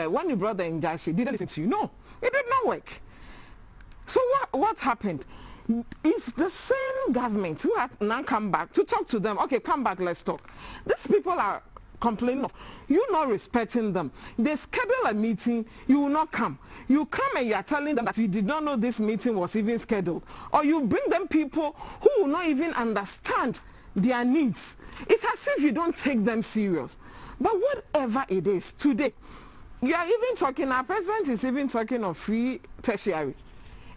when you brought the injunction, did they listen to you? No, it did not work. So what happened? It's the same government who had now come back to talk to them. Okay, come back, let's talk. These people are complaining of you not respecting them. They schedule a meeting, you will not come. You come and you are telling them that you did not know this meeting was even scheduled. Or you bring them people who will not even understand their needs. It's as if you don't take them serious. But whatever it is, today, you are even talking, our president is even talking of free tertiary.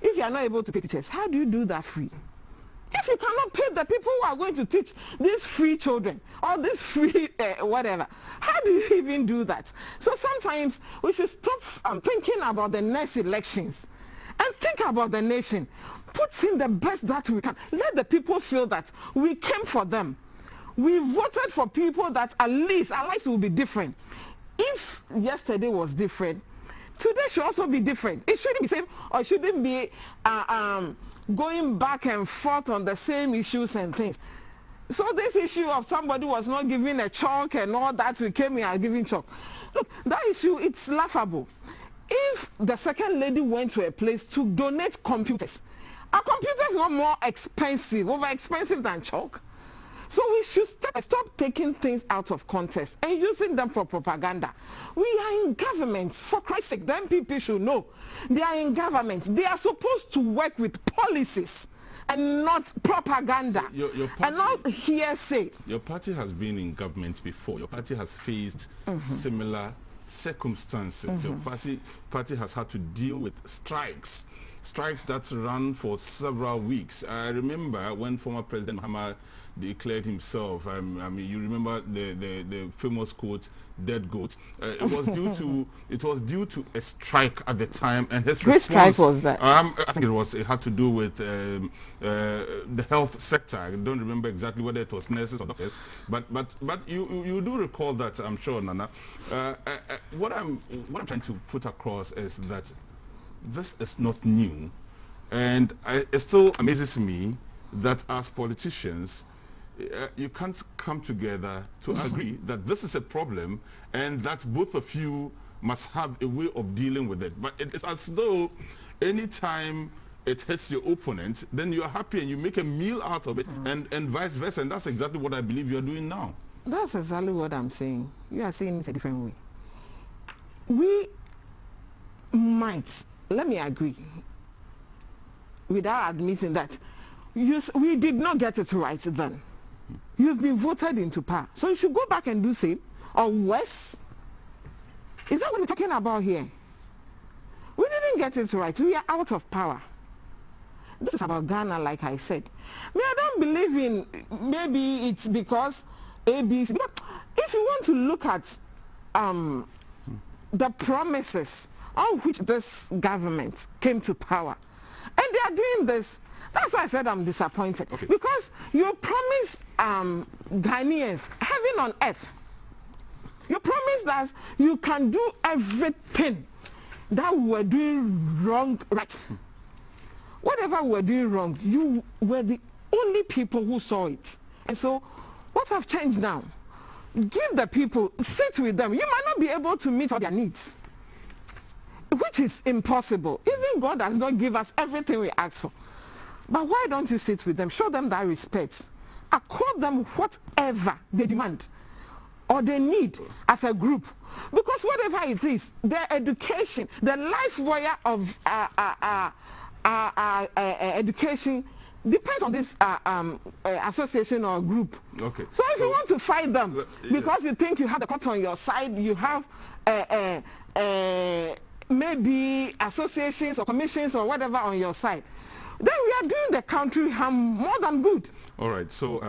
If you are not able to pay teachers, how do you do that free? If you cannot pay the people who are going to teach these free children or this free whatever, how do you even do that? So sometimes we should stop thinking about the next elections and think about the nation. Put in the best that we can. Let the people feel that we came for them. We voted for people that at least our lives will be different. If yesterday was different, today should also be different. It shouldn't be same, or it shouldn't be going back and forth on the same issues and things. So this issue of somebody was not giving a chalk and all that, we came here giving chalk. Look, that issue, it's laughable. If the second lady went to a place to donate computers, are computers not more expensive, over expensive than chalk? So we should stop taking things out of context and using them for propaganda. We are in government. For Christ's sake, the MPP should know. They are in government. They are supposed to work with policies and not propaganda. So your party, and not hearsay.
Your party has been in government before. Your party has faced similar circumstances. Your party has had to deal with strikes that ran for several weeks. I remember when former President Mahama declared himself, I mean, you remember the famous quote, "dead goat." It was due to a strike at the time, and his response. Which
strike was that?
I think it had to do with the health sector. I don't remember exactly whether it was nurses or doctors, but you do recall that, I'm sure, Nana. What I'm trying to put across is that this is not new, and it still amazes me that as politicians, you can't come together to agree that this is a problem and that both of you must have a way of dealing with it. But it's as though anytime it hits your opponent, then you are happy and you make a meal out of it, and vice versa. And that's exactly what I believe you are doing now.
That's exactly what I'm saying. You are saying it a different way. We might, let me agree, without admitting that we did not get it right then. You've been voted into power. So you should go back and do same or worse. Is that what we're talking about here? We didn't get it right. We are out of power. This is about Ghana, like I said. I don't believe in maybe it's because ABC. Because if you want to look at the promises on which this government came to power, and they are doing this, that's why I said I'm disappointed. Okay. Because you promised Ghanaians heaven on earth. You promised that you can do everything that we were doing wrong right. Whatever we were doing wrong, you were the only people who saw it. And so, what have changed now? Give the people, sit with them. You might not be able to meet all their needs, which is impossible. Even God does not give us everything we ask for. But why don't you sit with them? Show them that respect. Accord them whatever they demand or they need as a group. Because whatever it is, their education, the life wire of education depends on this association or group. Okay. So if you want to fight them because you think you have the court on your side, you have maybe associations or commissions or whatever on your side, then we are doing the country harm more than good.
All right. So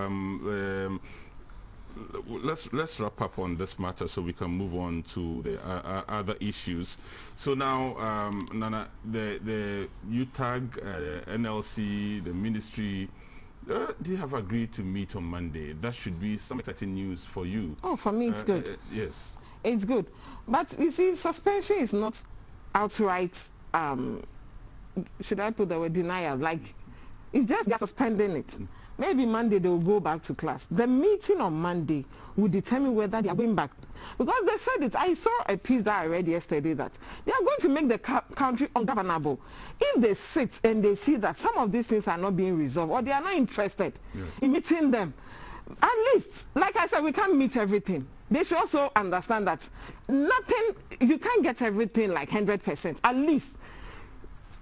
let's wrap up on this matter so we can move on to the other issues. So now, Nana, the UTAG, NLC, the ministry, they have agreed to meet on Monday. That should be some exciting news for you.
Oh, for me it's good.
Yes.
It's good. But you see, suspension is not outright, should I put the word denial? Like, it's just they're suspending it. Maybe Monday they will go back to class. The meeting on Monday will determine whether they are going back. Because they said it. I saw a piece that I read yesterday that they are going to make the country ungovernable if they sit and they see that some of these things are not being resolved or they are not interested in meeting them. At least, like I said, we can't meet everything. They should also understand that you can't get everything like 100%. At least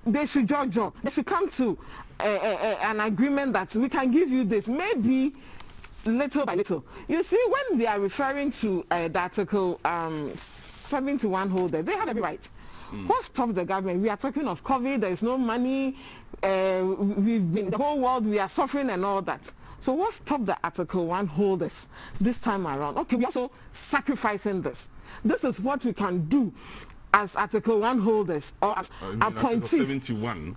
they should they should come to an agreement that we can give you this, maybe little by little. You see, when they are referring to the Article 71 holders, they have every right. What stops the government? We are talking of COVID, there is no money, we've been, the whole world, we are suffering and all that. So what stopped the Article 1 holders this time around? Okay, we're also sacrificing this. This is what we can do as Article 1 holders or as appointees. 71.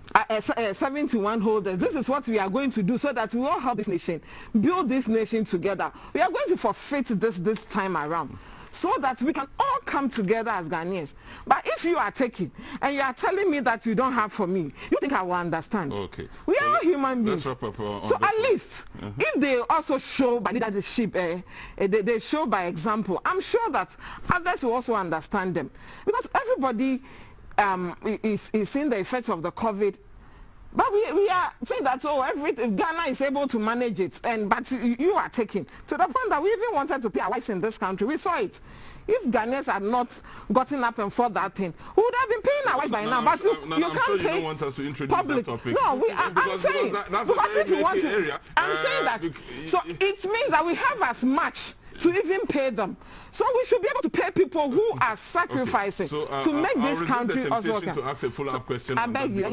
71 holders. This is what we are going to do so that we all help this nation, build this nation together. We are going to forfeit this time around so that we can all come together as Ghanaians. But if you are taking and you are telling me that you don't have for me, you think I will understand? Okay. We are all human beings. Let's wrap up so at least if they also show by leadership, they show by example, I'm sure that others will also understand them. Because everybody is seeing the effects of the COVID. But we are saying that, Ghana is able to manage it, but you are taking to the point that we even wanted to pay our wives in this country. We saw it. If Ghanaians had not gotten up and fought that thing, we would have been paying our wives by now. But you can't pay. You don't want us to introduce public. That topic. No, I'm saying because if you want to, I'm saying that. So it means that we have as much to even pay them. So we should be able to pay people who are sacrificing to make this country also work. To ask a follow-up question. I beg you,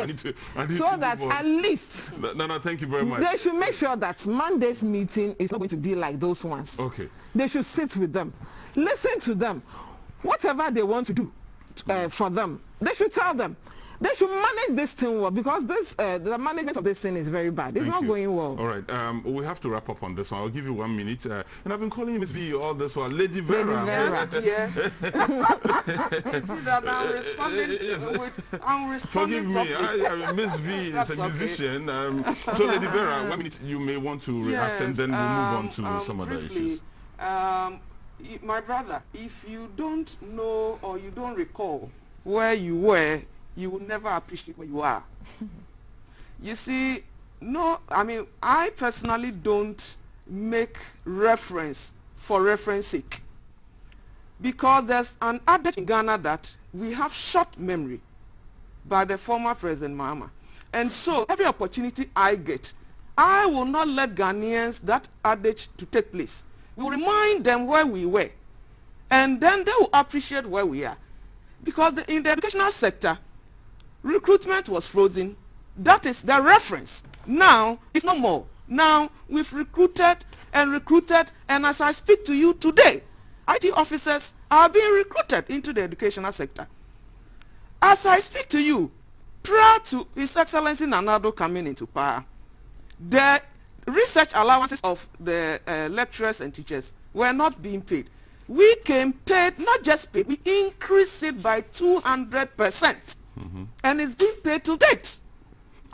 so that at least
thank you very much.
They should make sure that Monday's meeting is not going to be like those ones. Okay. They should sit with them, listen to them, whatever they want to do for them. They should tell them. They should manage this thing well, because this the management of this thing is very bad. It's not going well.
All right, we have to wrap up on this one. I'll give you 1 minute. And I've been calling you Miss V all this while. Lady Vera.
Yes, dear. You see that I'm responding I'm responding.
Forgive me, I Miss V is a musician. So Lady Vera, 1 minute you may want to react, and then we'll move on to some other issues.
My brother, if you don't know or you don't recall where you were, you will never appreciate where you are. You see, I personally don't make reference for reference sake, because there's an adage in Ghana that we have short memory by the former President Mahama. And so every opportunity I get, I will not let Ghanaians that adage to take place. We will remind them where we were, and then they will appreciate where we are. Because in the educational sector, recruitment was frozen. That is the reference. Now, it's no more. Now, we've recruited, and as I speak to you today, IT officers are being recruited into the educational sector. As I speak to you, prior to His Excellency Nana Addo coming into power, the research allowances of the lecturers and teachers were not being paid. We came paid, not just paid, we increased it by 200%. And it's being paid to date.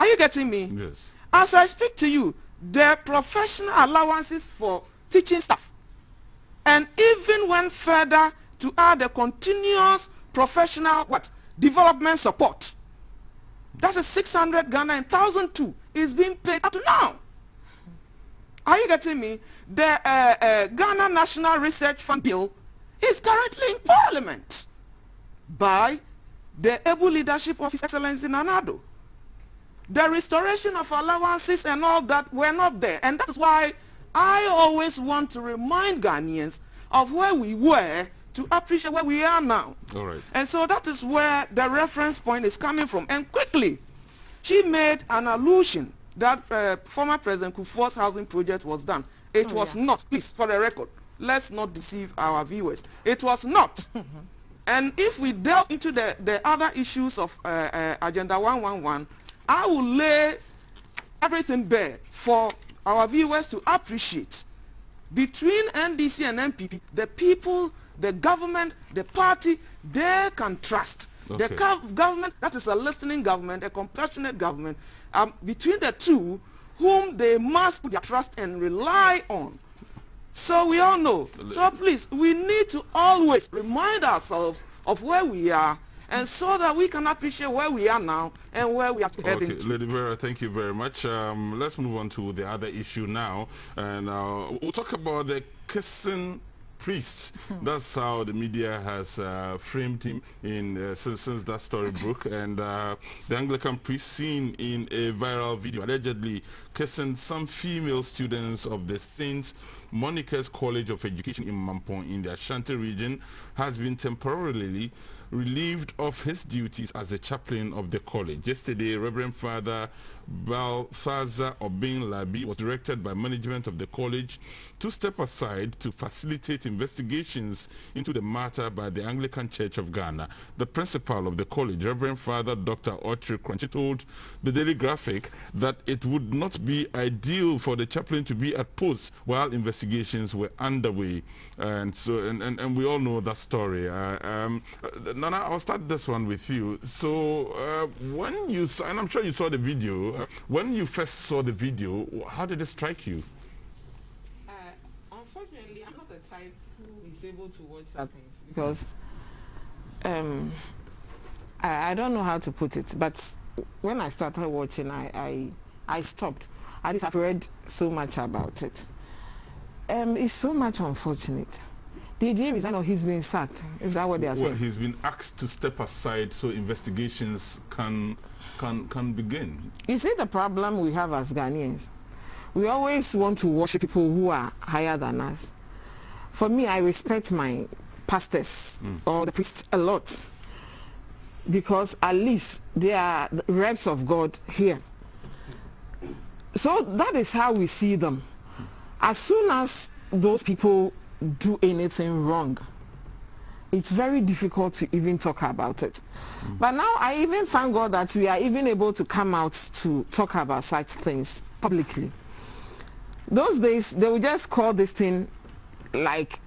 Are you getting me?
Yes.
As I speak to you, the professional allowances for teaching staff, and even went further to add a continuous professional development support. That is 600 Ghana, and 1,002 is being paid up to now. Are you getting me? The Ghana National Research Fund bill is currently in Parliament by the able leadership of His Excellency Nana Addo. The restoration of allowances and all that were not there. And that's why I always want to remind Ghanaians of where we were to appreciate where we are now.
All right.
And so that is where the reference point is coming from. And quickly, she made an allusion that former President Kufuor's housing project was done. It was not. Please, for the record, let's not deceive our viewers. It was not. And if we delve into the other issues of Agenda 111, I will lay everything bare for our viewers to appreciate. Between NDC and MPP, the people, the government, the party, they can trust. Okay. The government, that is a listening government, a compassionate government, between the two, whom they must put their trust and rely on. So we all know. So please, we need to always remind ourselves of where we are, and so that we can appreciate where we are now and where we are heading to.
Lady Vera, thank you very much. Let's move on to the other issue now, and we'll talk about the kissing priest. That's how the media has framed him in since that story broke. And the Anglican priest seen in a viral video allegedly kissing some female students of the St. Monica's College of Education in Mampong in the Ashanti region has been temporarily relieved of his duties as the chaplain of the college. Yesterday, Reverend Father Balthazar Obin Labi was directed by management of the college to step aside to facilitate investigations into the matter by the Anglican Church of Ghana. The principal of the college, Reverend Father Dr. Otri Crunchy, told the Daily Graphic that it would not be ideal for the chaplain to be at post while investigations were underway. And so, and we all know that story. Nana, I'll start this one with you. So when you saw, and I'm sure you saw the video, when you first saw the video, how did it strike you?
Unfortunately, I'm not the type who is able to watch certain things, because I don't know how to put it, but when I started watching, I stopped. At least I've read so much about it. It's so much unfortunate. Did he resign or he's been sacked? Is that what they are saying?
Well, he's been asked to step aside so investigations can begin.
You see the problem we have as Ghanaians? We always want to worship people who are higher than us. For me, I respect my pastors or the priests a lot, because at least they are the reps of God here. So that is how we see them. As soon as those people do anything wrong, it's very difficult to even talk about it. But now I even thank God that we are even able to come out to talk about such things publicly. Those days, they would just call this thing like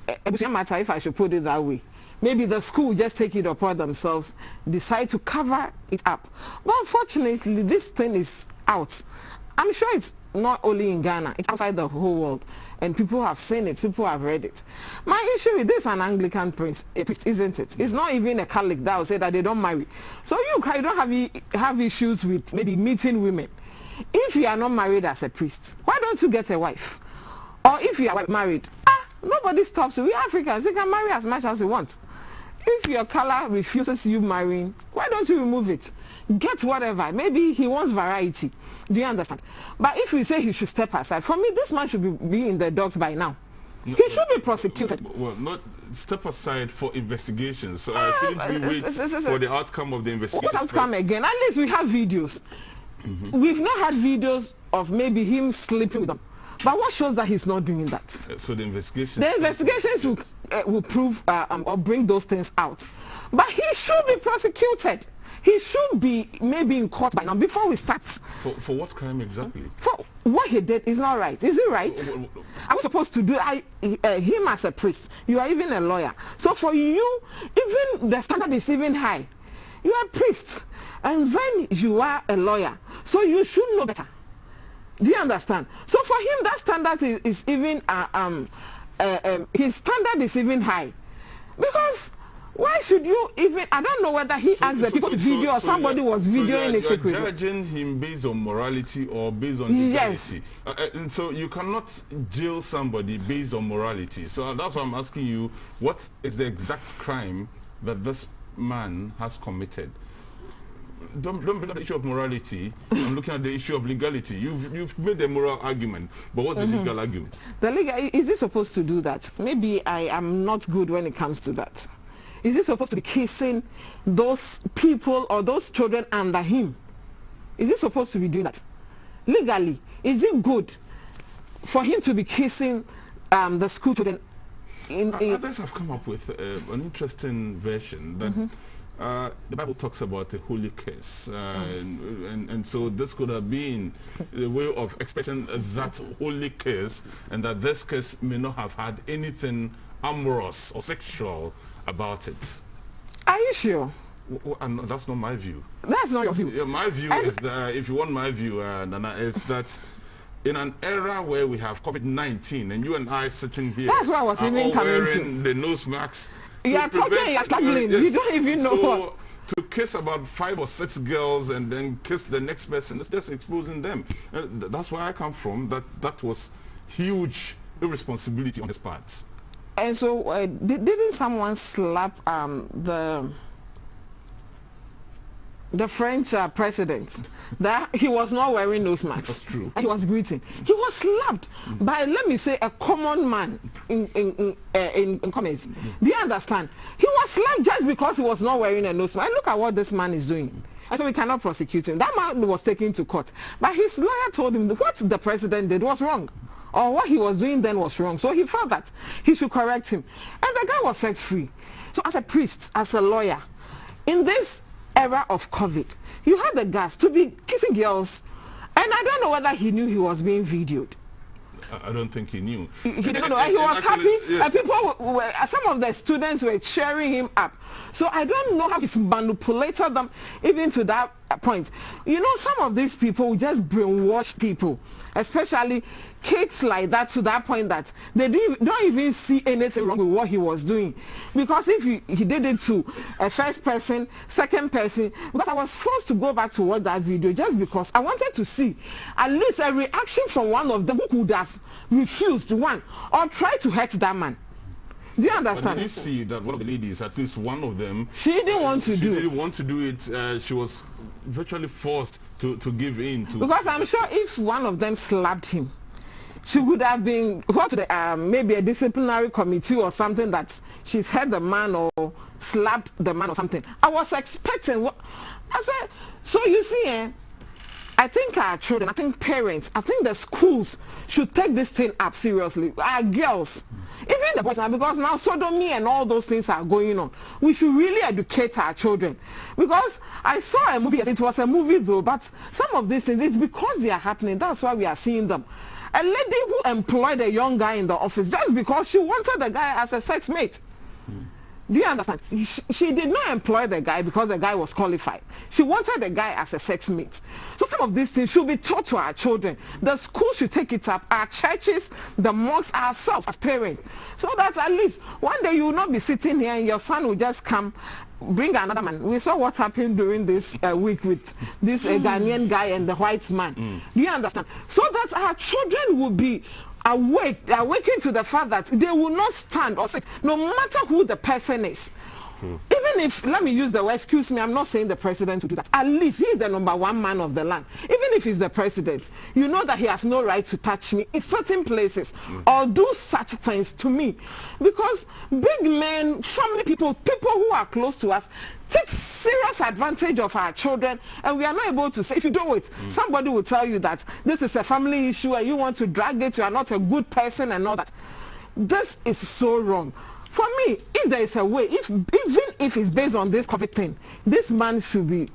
a matter, if I should put it that way. Maybe the school will just take it upon themselves, decide to cover it up. But unfortunately, this thing is out. I'm sure it's not only in Ghana, it's outside the whole world. And people have seen it, people have read it. My issue with this, an Anglican priest, isn't it? It's not even a Catholic that will say that they don't marry. So you don't have issues with maybe meeting women. If you are not married as a priest, why don't you get a wife? Or if you are married, nobody stops you. We Africans, you can marry as much as you want. If your color refuses you marrying, why don't you remove it? Get whatever. Maybe he wants variety. Do you understand? But if we say he should step aside, for me, this man should be in the dogs by now. No, he should be prosecuted.
Well, not step aside for investigations. So shouldn't we wait for the outcome of the investigation?
What outcome again? At least we have videos. We've not had videos of maybe him sleeping with them. But what shows that he's not doing that?
So the investigations...
The investigations will prove or bring those things out. But he should be prosecuted. He should be maybe in court by now before we start.
For what crime exactly?
For what he did is not right. Is it right? I'm supposed to do him as a priest. You are even a lawyer. So for you, even the standard is even high. You are a priest. And then you are a lawyer. So you should know better. Do you understand? So for him, that standard is even his standard is even high, because why should you even? I don't know whether he asked the people to video or somebody was videoing in secret.
You're judging him based on morality or based on legality. Yes. And so you cannot jail somebody based on morality. So that's why I'm asking you, what is the exact crime that this man has committed? Don't bring up the issue of morality. I'm looking at the issue of legality. You've made a moral argument, but what's the legal argument?
The legal, is he supposed to do that? Maybe I am not good when it comes to that. Is he supposed to be kissing those people or those children under him? Is he supposed to be doing that? Legally, is it good for him to be kissing the school children?
Others have come up with an interesting version that the Bible talks about a holy kiss, and so this could have been a way of expressing that holy kiss, and that this kiss may not have had anything amorous or sexual about it.
Are you sure?
And that's not my view.
That's not your view.
Yeah, my view is that, if you want my view, Nana, is that in an era where we have COVID-19 and you and I sitting here,
that's why I was even coming
to the nose masks.
You are talking, you are struggling.
Yes.
You don't even know what.
To kiss about 5 or 6 girls and then kiss the next person, it's just exposing them. That's where I come from. That was huge irresponsibility on his part.
And so, didn't someone slap the French president that he was not wearing nose masks?
That's true.
And he was greeting. He was slapped by, let me say, a common man in comments. Do you understand? He was slapped just because he was not wearing a nose mask. And look at what this man is doing. And so we cannot prosecute him. That man was taken to court. But his lawyer told him what the president did was wrong, or what he was doing then was wrong. So he felt that he should correct him. And the guy was set free. So as a priest, as a lawyer, in this era of COVID, you had the guts to be kissing girls, and I don't know whether he knew he was being videoed.
I don't think he knew.
He didn't know. He was happy. Yes. People some of the students were cheering him up. So I don't know how he's manipulated them even to that point. You know, some of these people just brainwash people, especially kids like that, to that point that they don't even see anything wrong with what he was doing. Because if he did it to a first person, second person, because I was forced to go back to watch that video just because I wanted to see at least a reaction from one of them who could have refused one or tried to hurt that man. Do you understand?
But did you see that one of the ladies, at least one of them,
she didn't want to do it.
She didn't want to do it. She was virtually forced to give in.
Because I'm sure if one of them slapped him, she would have been what to the maybe a disciplinary committee or something that she's hurt the man or slapped the man or something. I was expecting what I said. So you see, I think our children, I think parents, I think the schools should take this thing up seriously. Our girls, even the boys, because now sodomy and all those things are going on. We should really educate our children. Because I saw a movie, it was a movie though, but some of these things, it's because they are happening. That's why we are seeing them. A lady who employed a young guy in the office just because she wanted the guy as a sex mate. Do you understand? She did not employ the guy because the guy was qualified. She wanted the guy as a sex mate. So some of these things should be taught to our children. The school should take it up. Our churches, the mosques, ourselves as parents. So that at least one day you will not be sitting here and your son will just come, bring another man. We saw what happened during this week with this Ghanaian guy and the white man. Do you understand? So that our children will be awaken to the fact that they will not stand or sit, no matter who the person is. Even if, let me use the word, excuse me, I'm not saying the president will do that. At least he is the #1 man of the land. Even if he's the president, you know that he has no right to touch me in certain places or do such things to me. Because big men, family people, people who are close to us, take serious advantage of our children, and we are not able to say, if you do it, somebody will tell you that this is a family issue and you want to drag it, you are not a good person and all that. This is so wrong. For me, if there is a way, even if it's based on this COVID thing, this man should be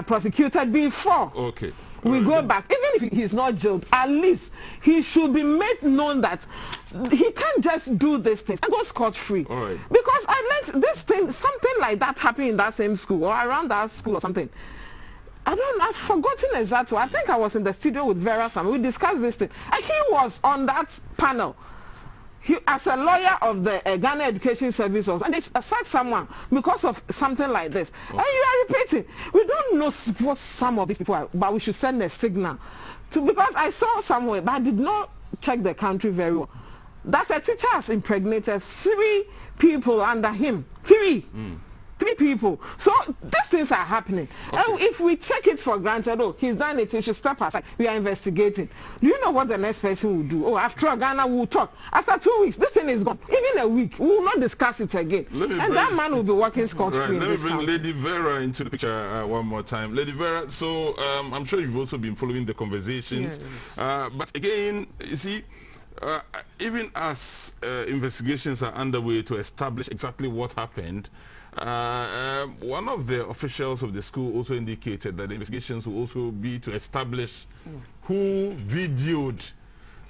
prosecuted before we go back. Even if he's not jailed, at least he should be made known that he can't just do these things and go scot-free. Because I learned this thing, something like that happened in that same school or around that school or something. I've forgotten exactly. I think I was in the studio with Vera Sam. We discussed this thing. And he was on that panel. He, as a lawyer of the Ghana Education Service, and they sacked someone because of something like this. And you are repeating. We don't know what some of these people are, but we should send a signal. Because I saw somewhere, but I did not check the country very well, that a teacher has impregnated 3 people under him. 3 people. So these things are happening. And if we take it for granted, oh, he's done it, he should step aside. We are investigating. Do you know what the next person will do? Oh, after Ghana, we'll talk. After 2 weeks, this thing is gone. Even a week, we will not discuss it again. And that man will be working scot-free.
Let me bring Lady Vera into the picture one more time. Lady Vera, so I'm sure you've also been following the conversations. Yes. But again, you see, even as investigations are underway to establish exactly what happened, one of the officials of the school also indicated that the investigations will also be to establish who videoed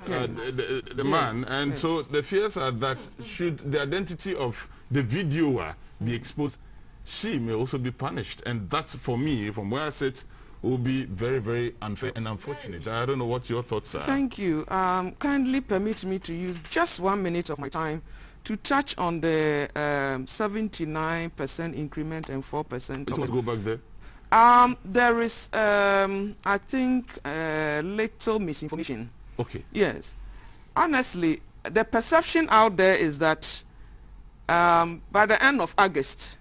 the man. And so the fears are that should the identity of the videoer be exposed, she may also be punished. And that, for me, from where I sit, will be very, very unfair and unfortunate. I don't know what your thoughts are.
Thank you. Kindly permit me to use just 1 minute of my time to touch on the 79% increment and 4%.
Let's go back there.
There is, I think, little misinformation. Yes. Honestly, the perception out there is that by the end of August,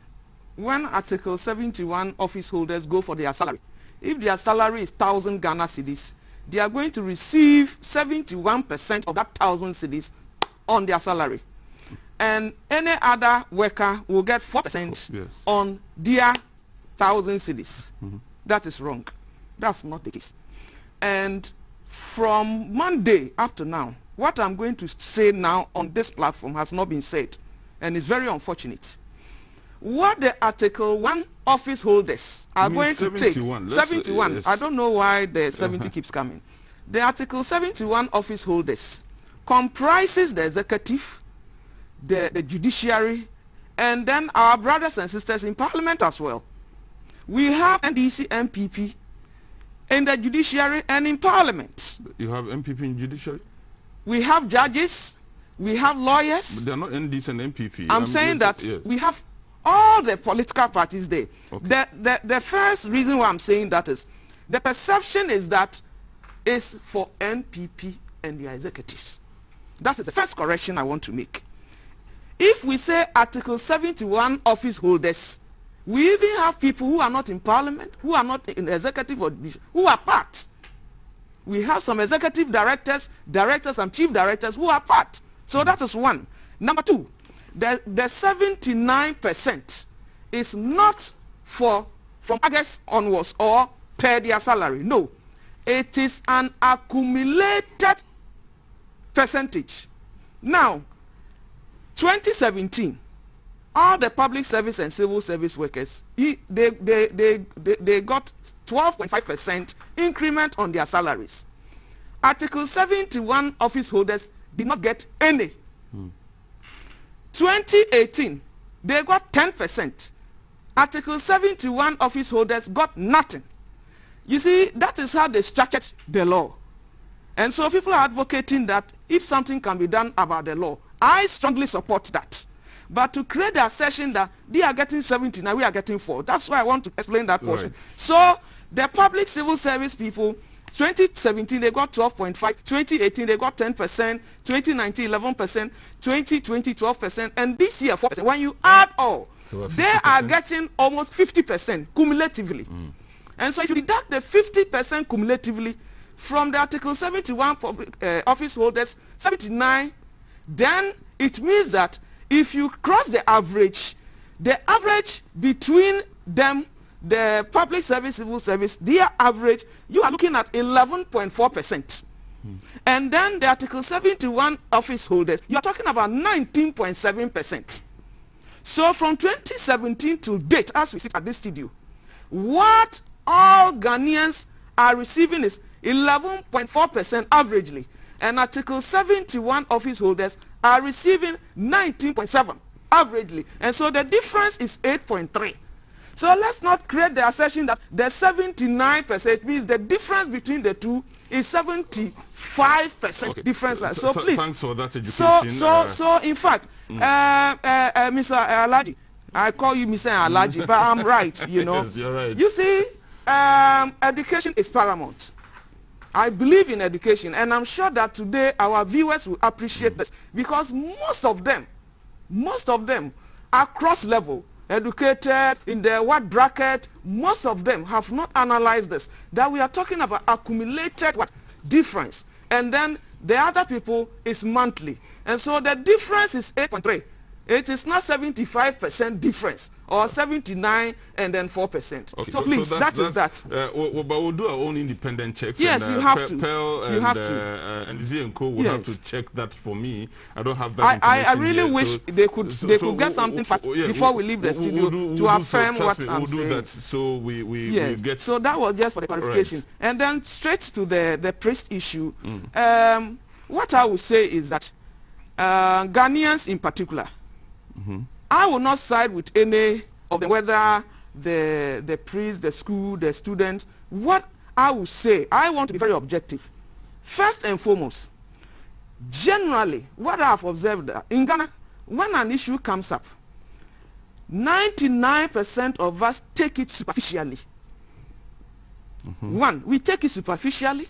when Article 71 office holders go for their salary, if their salary is 1,000 Ghana cedis, they are going to receive 71% of that 1,000 cedis on their salary. And any other worker will get 4% on their 1,000 cedis. That is wrong. That's not the case. And from Monday up to now, what I'm going to say now on this platform has not been said, and it's very unfortunate. What the Article 1 office holders are going to take, 71, I don't know why the 70 keeps coming. The Article 71 office holders comprises the executive, the judiciary, and then our brothers and sisters in parliament as well. We have NDC MPP in the judiciary and in parliament.
You have MPP in judiciary?
We have judges, we have lawyers.
But they are not NDC and MPP.
I'm saying that we have all the political parties there. The first reason why I'm saying that is the perception is that it's for NPP and the executives. That is the first correction I want to make. If we say Article 71 office holders, we even have people who are not in parliament, who are not in executive or who are part. We have some executive directors, and chief directors who are part. So that is one. Number two, the 79% is not from August onwards or per their salary. No. It is an accumulated percentage. Now, 2017, all the public service and civil service workers, they got 12.5% increment on their salaries. Article 71 office holders did not get any. 2018, they got 10%. Article 71 office holders got nothing. You see, that is how they structured the law. And so people are advocating that if something can be done about the law, I strongly support that. But to create the assertion that they are getting 70, now we are getting 4, that's why I want to explain that portion. Right. So the public civil service people, 2017 they got 12.5, 2018 they got 10%, 2019 11%, 2020 12%, and this year 4%. When you add all, so they are getting almost 50% cumulatively. And so if you deduct the 50% cumulatively from the Article 71 office holders, 79, then it means that if you cross the average between them, the public service, civil service, their average, you are looking at 11.4%. And then the Article 71 office holders, you are talking about 19.7%. So from 2017 to date, as we sit at this studio, what all Ghanaians are receiving is 11.4% averagely. And Article 71 office holders are receiving 19.7 averagely. And so the difference is 8.3. So let's not create the assertion that the 79% means the difference between the two is 75% difference. So please.
Thanks for that education.
So in fact, Mr. Alaji, I call you Mr. Alaji, but I'm right, you know.
Yes, you're right.
You see, education is paramount. I believe in education, and I'm sure that today our viewers will appreciate this, because most of them are cross-level, educated in the what bracket. Most of them have not analyzed this, that we are talking about accumulated what difference, and then the other people is monthly, and so the difference is 8.3. It is not 75% difference or 79 and then 4%.
Okay,
so please, that is that.
But we'll do our own independent checks.
Yes,
and,
you have to.
Pearl and,
you have to.
And Z and Co will have to check that for me. I don't have that information
I really
yet,
wish
so
they could get something fast before we leave the studio to affirm what I'm saying.
That so we get.
So that was just for the clarification. Right. And then straight to the priest issue. What I would say is that Ghanaians in particular, I will not side with any of them, whether the priest, the school, the student. What I will say, I want to be very objective. First and foremost, generally, what I have observed in Ghana, when an issue comes up, 99% of us take it superficially. One, we take it superficially.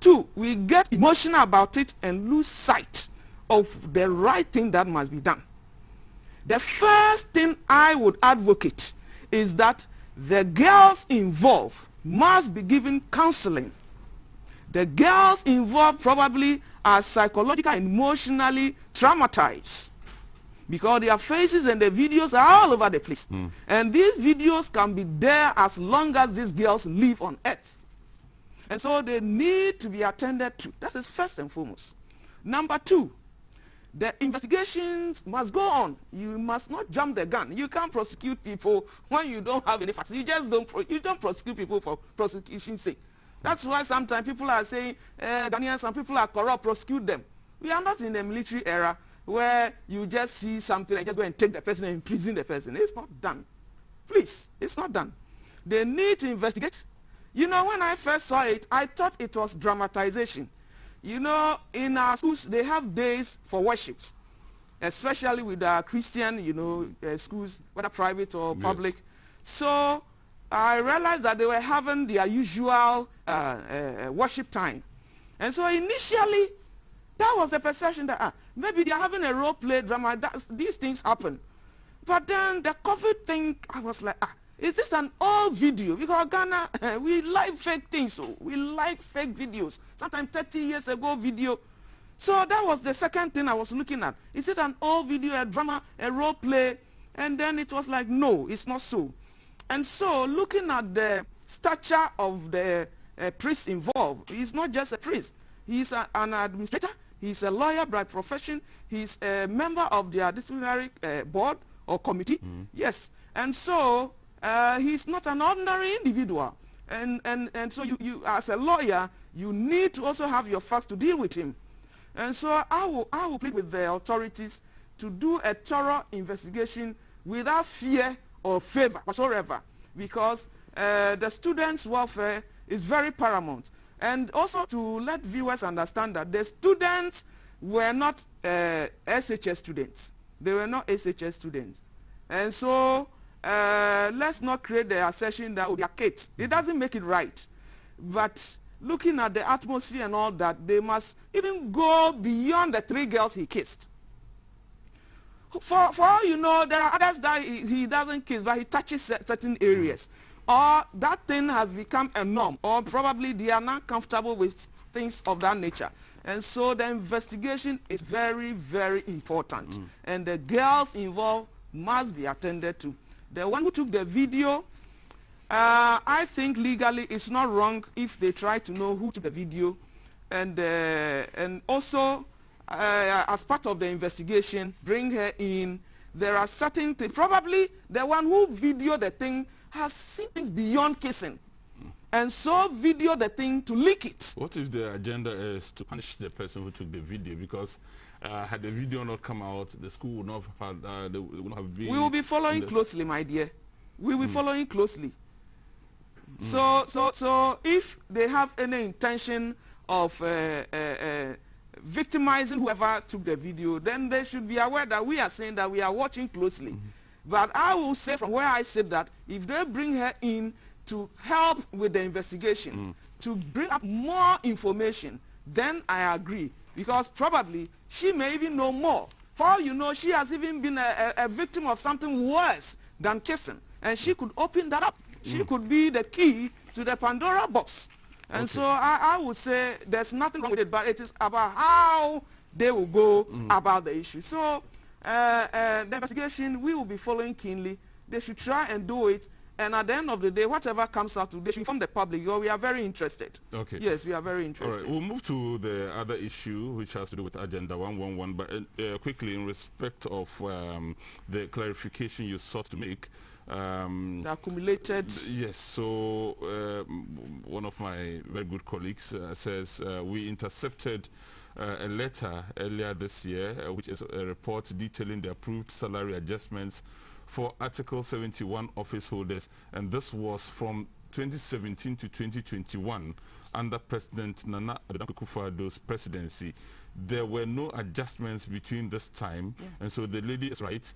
Two, we get emotional about it and lose sight of the right thing that must be done. The first thing I would advocate is that the girls involved must be given counseling. The girls involved probably are psychologically and emotionally traumatized, because their faces and the videos are all over the place. And these videos can be there as long as these girls live on earth. And so they need to be attended to. That is first and foremost. Number two, the investigations must go on. You must not jump the gun. You can't prosecute people when you don't have any facts. You just don't prosecute people for prosecution's sake. That's why sometimes people are saying, Ghanaians, some people are corrupt, prosecute them. We are not in the military era where you just see something and just go and take the person and imprison the person. It's not done. Please, it's not done. They need to investigate. You know, when I first saw it, I thought it was dramatization. You know, in our schools, they have days for worships, especially with our Christian, you know, schools, whether private or public. So I realized that they were having their usual worship time. And so initially, that was the perception that maybe they are having a role play drama. These things happen. But then the COVID thing, I was like, is this an old video? Because Ghana, we like fake things. So we like fake videos. Sometimes 30 years ago video. So that was the second thing I was looking at. Is it an old video, a drama, a role play? And then it was like, no, it's not so. And so looking at the stature of the priest involved. He's not just a priest. He's an administrator. He's a lawyer by profession. He's a member of their disciplinary board or committee. Yes. And so he's not an ordinary individual. And so you as a lawyer, you need to also have your facts to deal with him. And so I will plead with the authorities to do a thorough investigation without fear or favor whatsoever, because the students' welfare is very paramount. And also to let viewers understand that the students were not SHS students. They were not SHS students. And so let's not create the assertion that they are kids. It doesn't make it right. But looking at the atmosphere and all that, they must even go beyond the 3 girls he kissed. For all you know, there are others that he doesn't kiss, but he touches certain areas. Or that thing has become a norm, or probably they are not comfortable with things of that nature. And so the investigation is very, very important. And the girls involved must be attended to. The one who took the video, I think legally it's not wrong if they try to know who took the video. And also, as part of the investigation, bring her in. There are certain things, probably the one who videoed the thing has seen things beyond kissing, and so video the thing to leak it.
What if the agenda is to punish the person who took the video? Because had the video not come out, the school would not have had, they would not have been.
We will be following closely, my dear. We will be following closely. So if they have any intention of victimizing whoever took the video, then they should be aware that we are saying that we are watching closely. But I will say from where I said that if they bring her in to help with the investigation, to bring up more information, then I agree. Because probably she may even know more. For all you know, she has even been a victim of something worse than kissing. And she could open that up. She could be the key to the Pandora box. And so I would say there's nothing wrong with it, but it is about how they will go about the issue. So the investigation, we will be following keenly. They should try and do it. And at the end of the day, whatever comes out, they should inform the public. We are very interested.
Okay.
Yes, we are very interested.
All right, we'll move to the other issue, which has to do with Agenda 111. But quickly, in respect of the clarification you sought to make,
the accumulated.
Yes, so one of my very good colleagues says we intercepted a letter earlier this year, which is a report detailing the approved salary adjustments for Article 71 office holders, and this was from 2017 to 2021 under President Nana Akufo-Addo's presidency. There were no adjustments between this time, and so the lady is right.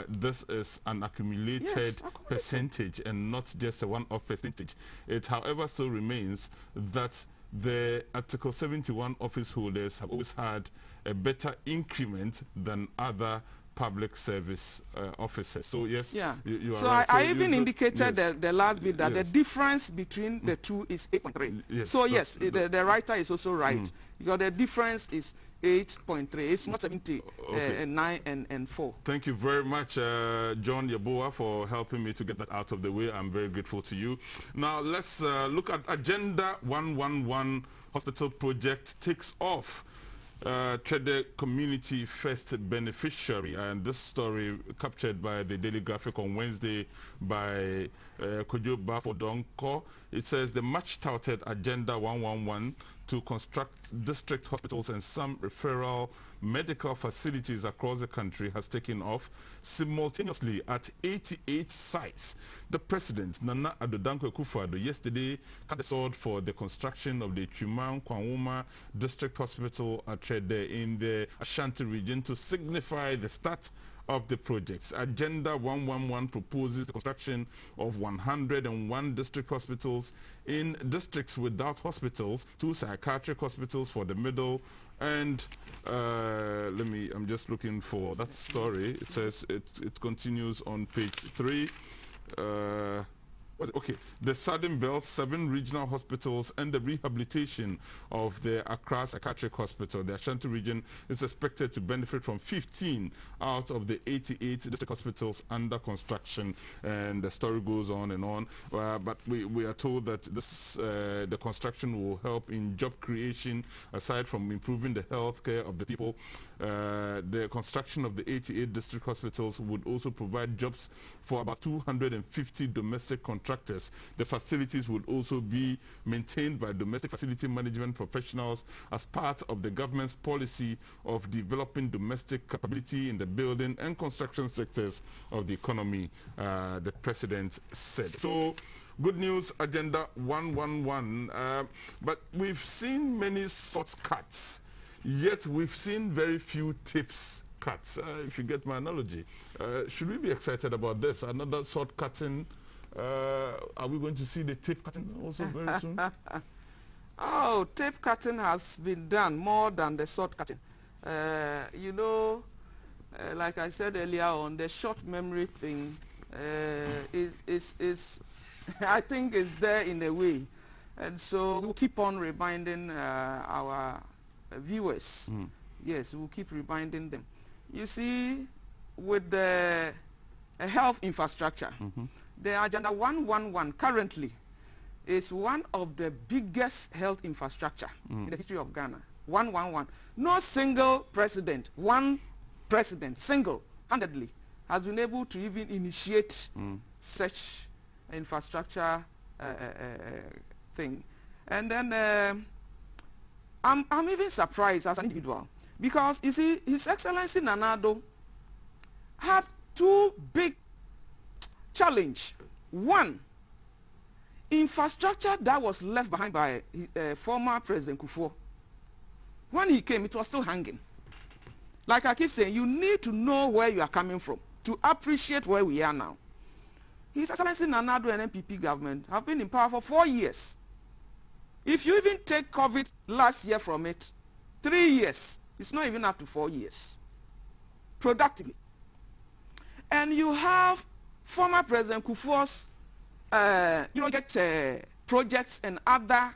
This is an accumulated percentage and not just a one-off percentage. It, however, still remains that the Article 71 office holders have always had a better increment than other public service officers. So yes, you are
so
right.
I even indicated the last bit that the difference between the two is 8.3.
Yes,
so yes, the writer is also right, because the difference is 8.3. It's not 79 and 4.
Thank you very much, John Yeboah, for helping me to get that out of the way. I'm very grateful to you. Now let's look at Agenda 111 Hospital Project takes off. Trade Community First beneficiary, and this story captured by the Daily Graphic on Wednesday by Kojo Bafodonko. It says the much touted Agenda 111 to construct district hospitals and some referral medical facilities across the country has taken off simultaneously at 88 sites. The president, Nana Addo Akufo-Addo, yesterday cut the sword for the construction of the Twima Kwanwoma District Hospital at Trede in the Ashanti region to signify the start of the projects. Agenda 111 proposes the construction of 101 district hospitals in districts without hospitals, 2 psychiatric hospitals for the middle, and I'm just looking for that story. It says it continues on page 3. Okay, the Southern Belt, 7 regional hospitals, and the rehabilitation of the Accra Psychiatric Hospital. The Ashanti region is expected to benefit from 15 out of the 88 district hospitals under construction, and the story goes on and on. But we are told that this the construction will help in job creation, aside from improving the health care of the people. The construction of the 88 district hospitals would also provide jobs for about 250 domestic contractors. The facilities would also be maintained by domestic facility management professionals as part of the government's policy of developing domestic capability in the building and construction sectors of the economy, the president said. So, good news, Agenda 111. But we've seen many shortcuts, yet we've seen very few tips cuts, if you get my analogy. Should we be excited about this? Another shortcutting? Are we going to see the tip cutting also very soon?
Oh, tape cutting has been done more than the short cutting. You know, like I said earlier on, the short memory thing is I think is there in a way. And so we'll keep on reminding our viewers. Yes, we'll keep reminding them. You see, with the health infrastructure, the Agenda 111 currently is one of the biggest health infrastructure in the history of Ghana. 111. No single president, one president, single-handedly, has been able to even initiate such infrastructure thing. And then I'm even surprised as an individual, because you see, His Excellency Nana Addo had 2 big challenges. One, infrastructure that was left behind by former President Kufuor. When he came, it was still hanging. Like I keep saying, you need to know where you are coming from to appreciate where we are now. His Excellency Nana Addo and NPP government have been in power for 4 years. If you even take COVID last year from it, 3 years, it's not even up to 4 years, productively. And you have former President Kufuor's, projects and other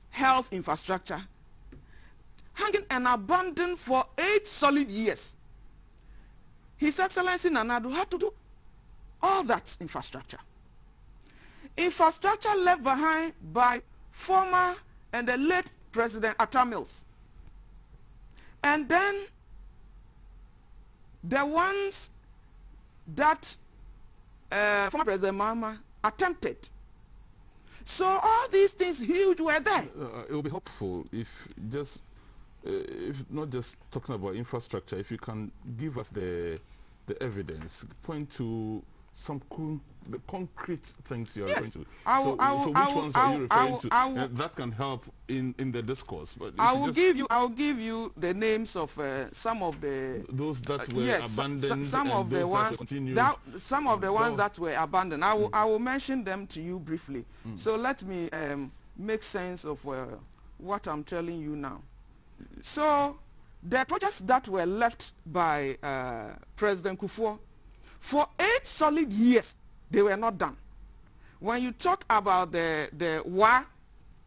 health infrastructure hanging and abandoned for 8 solid years. His Excellency Nana Addo had to do all that infrastructure. Infrastructure left behind by former and the late President Atta Mills. And then the ones that former President Mahama attempted. So all these things huge were there.
It will be helpful if just, if not just talking about infrastructure, if you can give us the evidence, point to some the concrete things you are referring to. So which ones are you referring to? That can help in the discourse. But I will
give you the names of some of the
those that were abandoned.
Some of the ones some of the ones that were abandoned. I will mention them to you briefly. So let me make sense of what I'm telling you now. So the projects that were left by President Kufuor, for 8 solid years, they were not done. When you talk about the Wa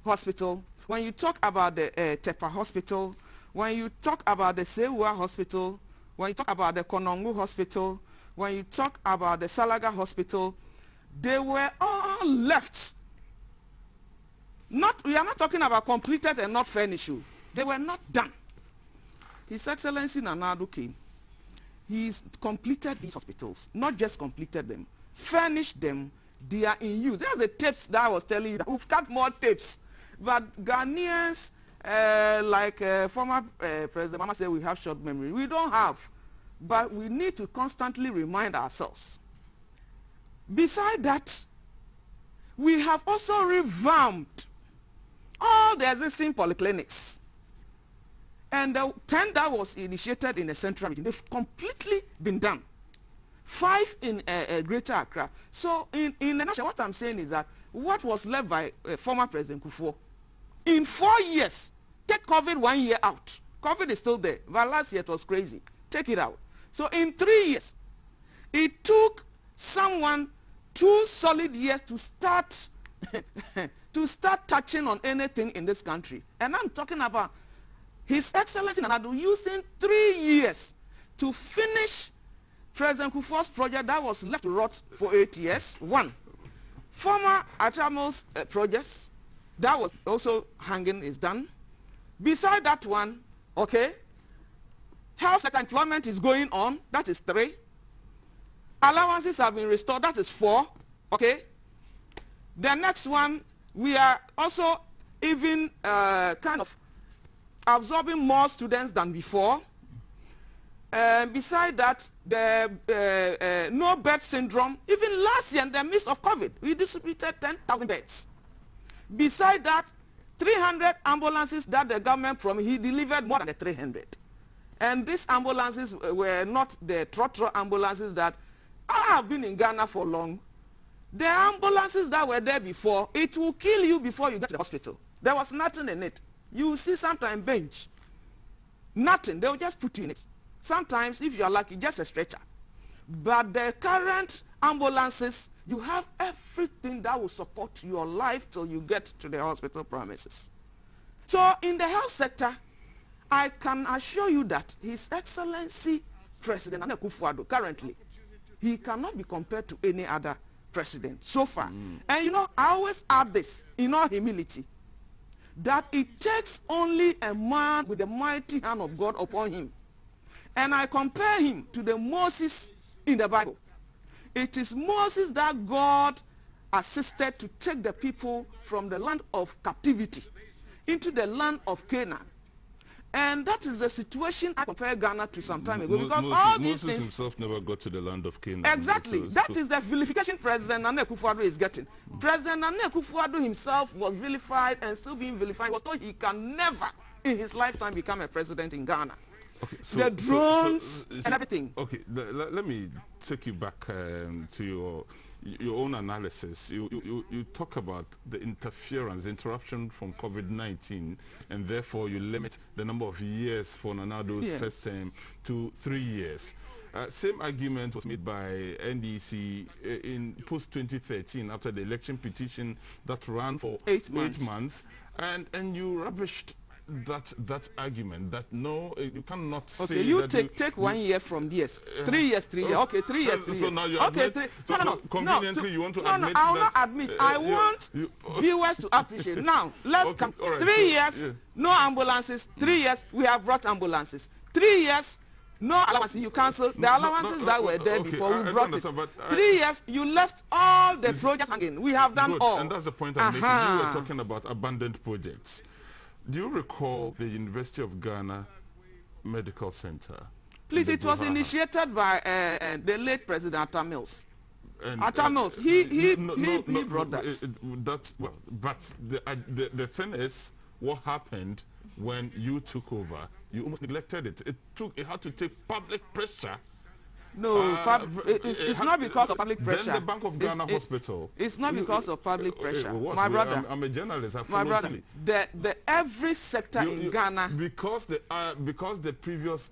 Hospital, when you talk about the Tepa Hospital, when you talk about the Sewa Hospital, when you talk about the Konongo Hospital, when you talk about the Salaga Hospital, they were all left. We are not talking about completed and not finished. They were not done. His Excellency Nana Addo came. He's completed these hospitals, not just completed them, furnished them. They are in use. There's the tapes that I was telling you. That we've got more tapes. But Ghanaians, like former President Mama said, we have short memory. We don't have. But we need to constantly remind ourselves. Besides that, we have also revamped all the existing polyclinics. And the 10 that was initiated in the central region, they've completely been done. 5 in Greater Accra. So in a nutshell, what I'm saying is that what was left by former President Kufuor, in 4 years, take COVID 1 year out. COVID is still there, but last year it was crazy. Take it out. So in 3 years, it took someone 2 solid years to start to start touching on anything in this country. And I'm talking about His Excellency Nana Addo using 3 years to finish President Kufuor's project that was left to rot for 8 years. 1. Former Achamo's projects that was also hanging is done. Beside that one, okay, health sector employment is going on, that is 3. Allowances have been restored, that is 4, okay. The next one, we are also even kind of absorbing more students than before. Beside that, the no bed syndrome, even last year in the midst of COVID, we distributed 10,000 beds. Beside that, 300 ambulances that the government he delivered more than the 300. And these ambulances were not the trotro ambulances that have been in Ghana for long. The ambulances that were there before, it will kill you before you get to the hospital. There was nothing in it. You will see sometimes bench. Nothing. They will just put you in it. Sometimes, if you are lucky, just a stretcher. But the current ambulances, you have everything that will support your life till you get to the hospital premises. So in the health sector, I can assure you that His Excellency President Akufo-Addo currently, he cannot be compared to any other president so far. And you know, I always add this in all humility, that it takes only a man with the mighty hand of God upon him. And I compare him to the Moses in the Bible. It is Moses that God assisted to take the people from the land of captivity into the land of Canaan. And that is the situation I compare Ghana to some time ago, because all these things...
Moses himself never got to the land of Canaan.
Exactly. That is the vilification President Nana Akufo-Addo is getting. President Nana Akufo-Addo himself was vilified and still being vilified. He was told he can never in his lifetime become a president in Ghana. Okay, so, the drones and everything.
Okay, let me take you back to your own analysis. You talk about the interruption from COVID-19, and therefore you limit the number of years for Nana Addo's first term to 3 years. Same argument was made by NDC in post-2013 after the election petition that ran for 8 months, and you rubbished that argument that no, you cannot say
okay, you
that
take 1 year from this. 3 years, 3 years. Okay, 3 years, 3 years.
So now you
okay,
admit,
conveniently
you want to admit
I will
that,
not admit. I want viewers to appreciate. Now, let's come. Right, 3 years, no ambulances. 3 years, we have brought ambulances. 3 years, no allowances. You cancel the allowances that were there before we brought it. 3 years, you left all the projects hanging. We have done all.
And that's the point I'm making. You were talking about abandoned projects. Do you recall the University of Ghana Medical Center?
Please, it was initiated by the late President Atta Mills. Atta Mills, he brought that.
But the thing is, what happened when you took over? You almost neglected it. It had to take public pressure.
No, it's not because of public pressure.
Then the Bank of Ghana Hospital.
It's not because of public pressure.
My brother, I'm a journalist.
My brother, every sector in Ghana.
Because the previous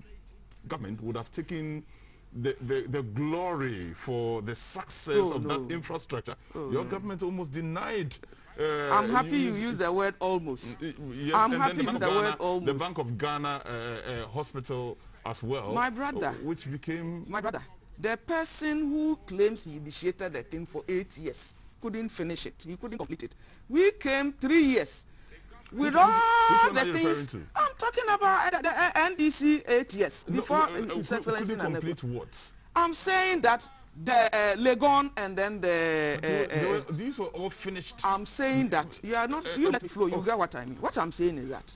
government would have taken the glory for the success of that infrastructure. Your government almost denied.
I'm happy you use the word almost.
Yes,
I'm happy you use the word almost.
The Bank of Ghana Hospital as well,
my brother,
which became
my brother, the person who claims he initiated the thing for 8 years couldn't finish it. He couldn't complete it. We came 3 years with all the things. I'm talking about the NDC 8 years before His Excellency.
Couldn't complete what?
I'm saying that the Legon and then the
these were all finished.
I'm saying that you are not. You let me flow. You get what I mean. What I'm saying is that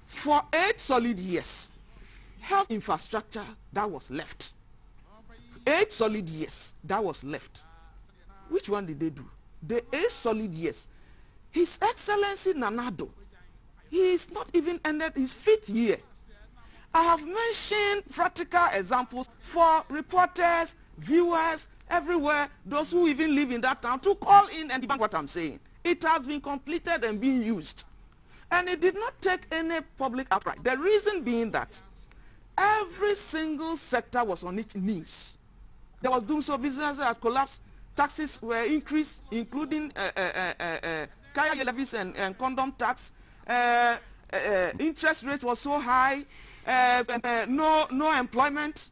for 8 solid years, health infrastructure that was left. 8 solid years that was left. Which one did they do? The 8 solid years. His Excellency Nana Addo, he is not even ended his 5th year. I have mentioned practical examples for reporters, viewers, everywhere, those who even live in that town, to call in and debunk what I'm saying. It has been completed and being used. And it did not take any public outcry. The reason being that every single sector was on its knees. There was doing so businesses that collapsed. taxes were increased, including kaya levies and condom tax. Interest rate was so high. No employment.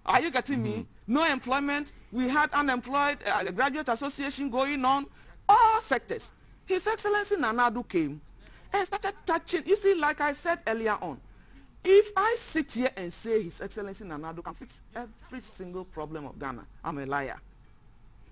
Are you getting me? No employment. We had unemployed graduate association going on. All sectors. His Excellency Nana Addo came and started touching. You see, like I said earlier on, if I sit here and say His Excellency Nana Addo can fix every single problem of Ghana, I'm a liar.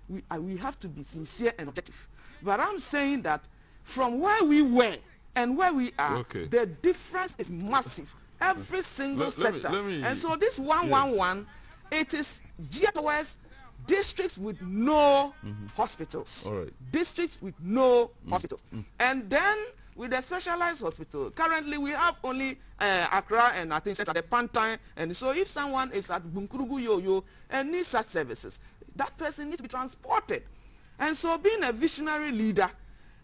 We have to be sincere and objective. But I'm saying that from where we were and where we are, the difference is massive. Every single sector. And so this 111, it is geared towards districts with no hospitals. Districts with no hospitals. And then with the specialized hospital, currently we have only Accra and I think at the Pantine. And so if someone is at Bunkurugu Yoyo and needs such services, that person needs to be transported. And so being a visionary leader,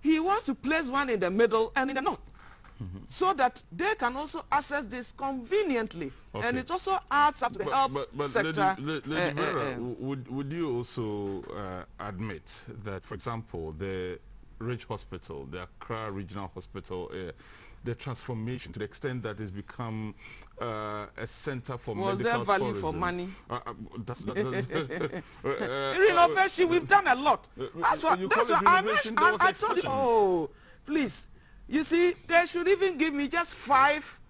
he wants to place one in the middle and in the north. So that they can also access this conveniently. And it also adds up to the health sector.
Lady Vera, would you also admit that, for example, the Ridge Hospital, the Accra Regional Hospital, the transformation to the extent that it's become a center for medical tourism.
Was there value for money? Renovation, we've done a lot. That's what I mentioned. I told you, oh, please. You see, they should even give me just 5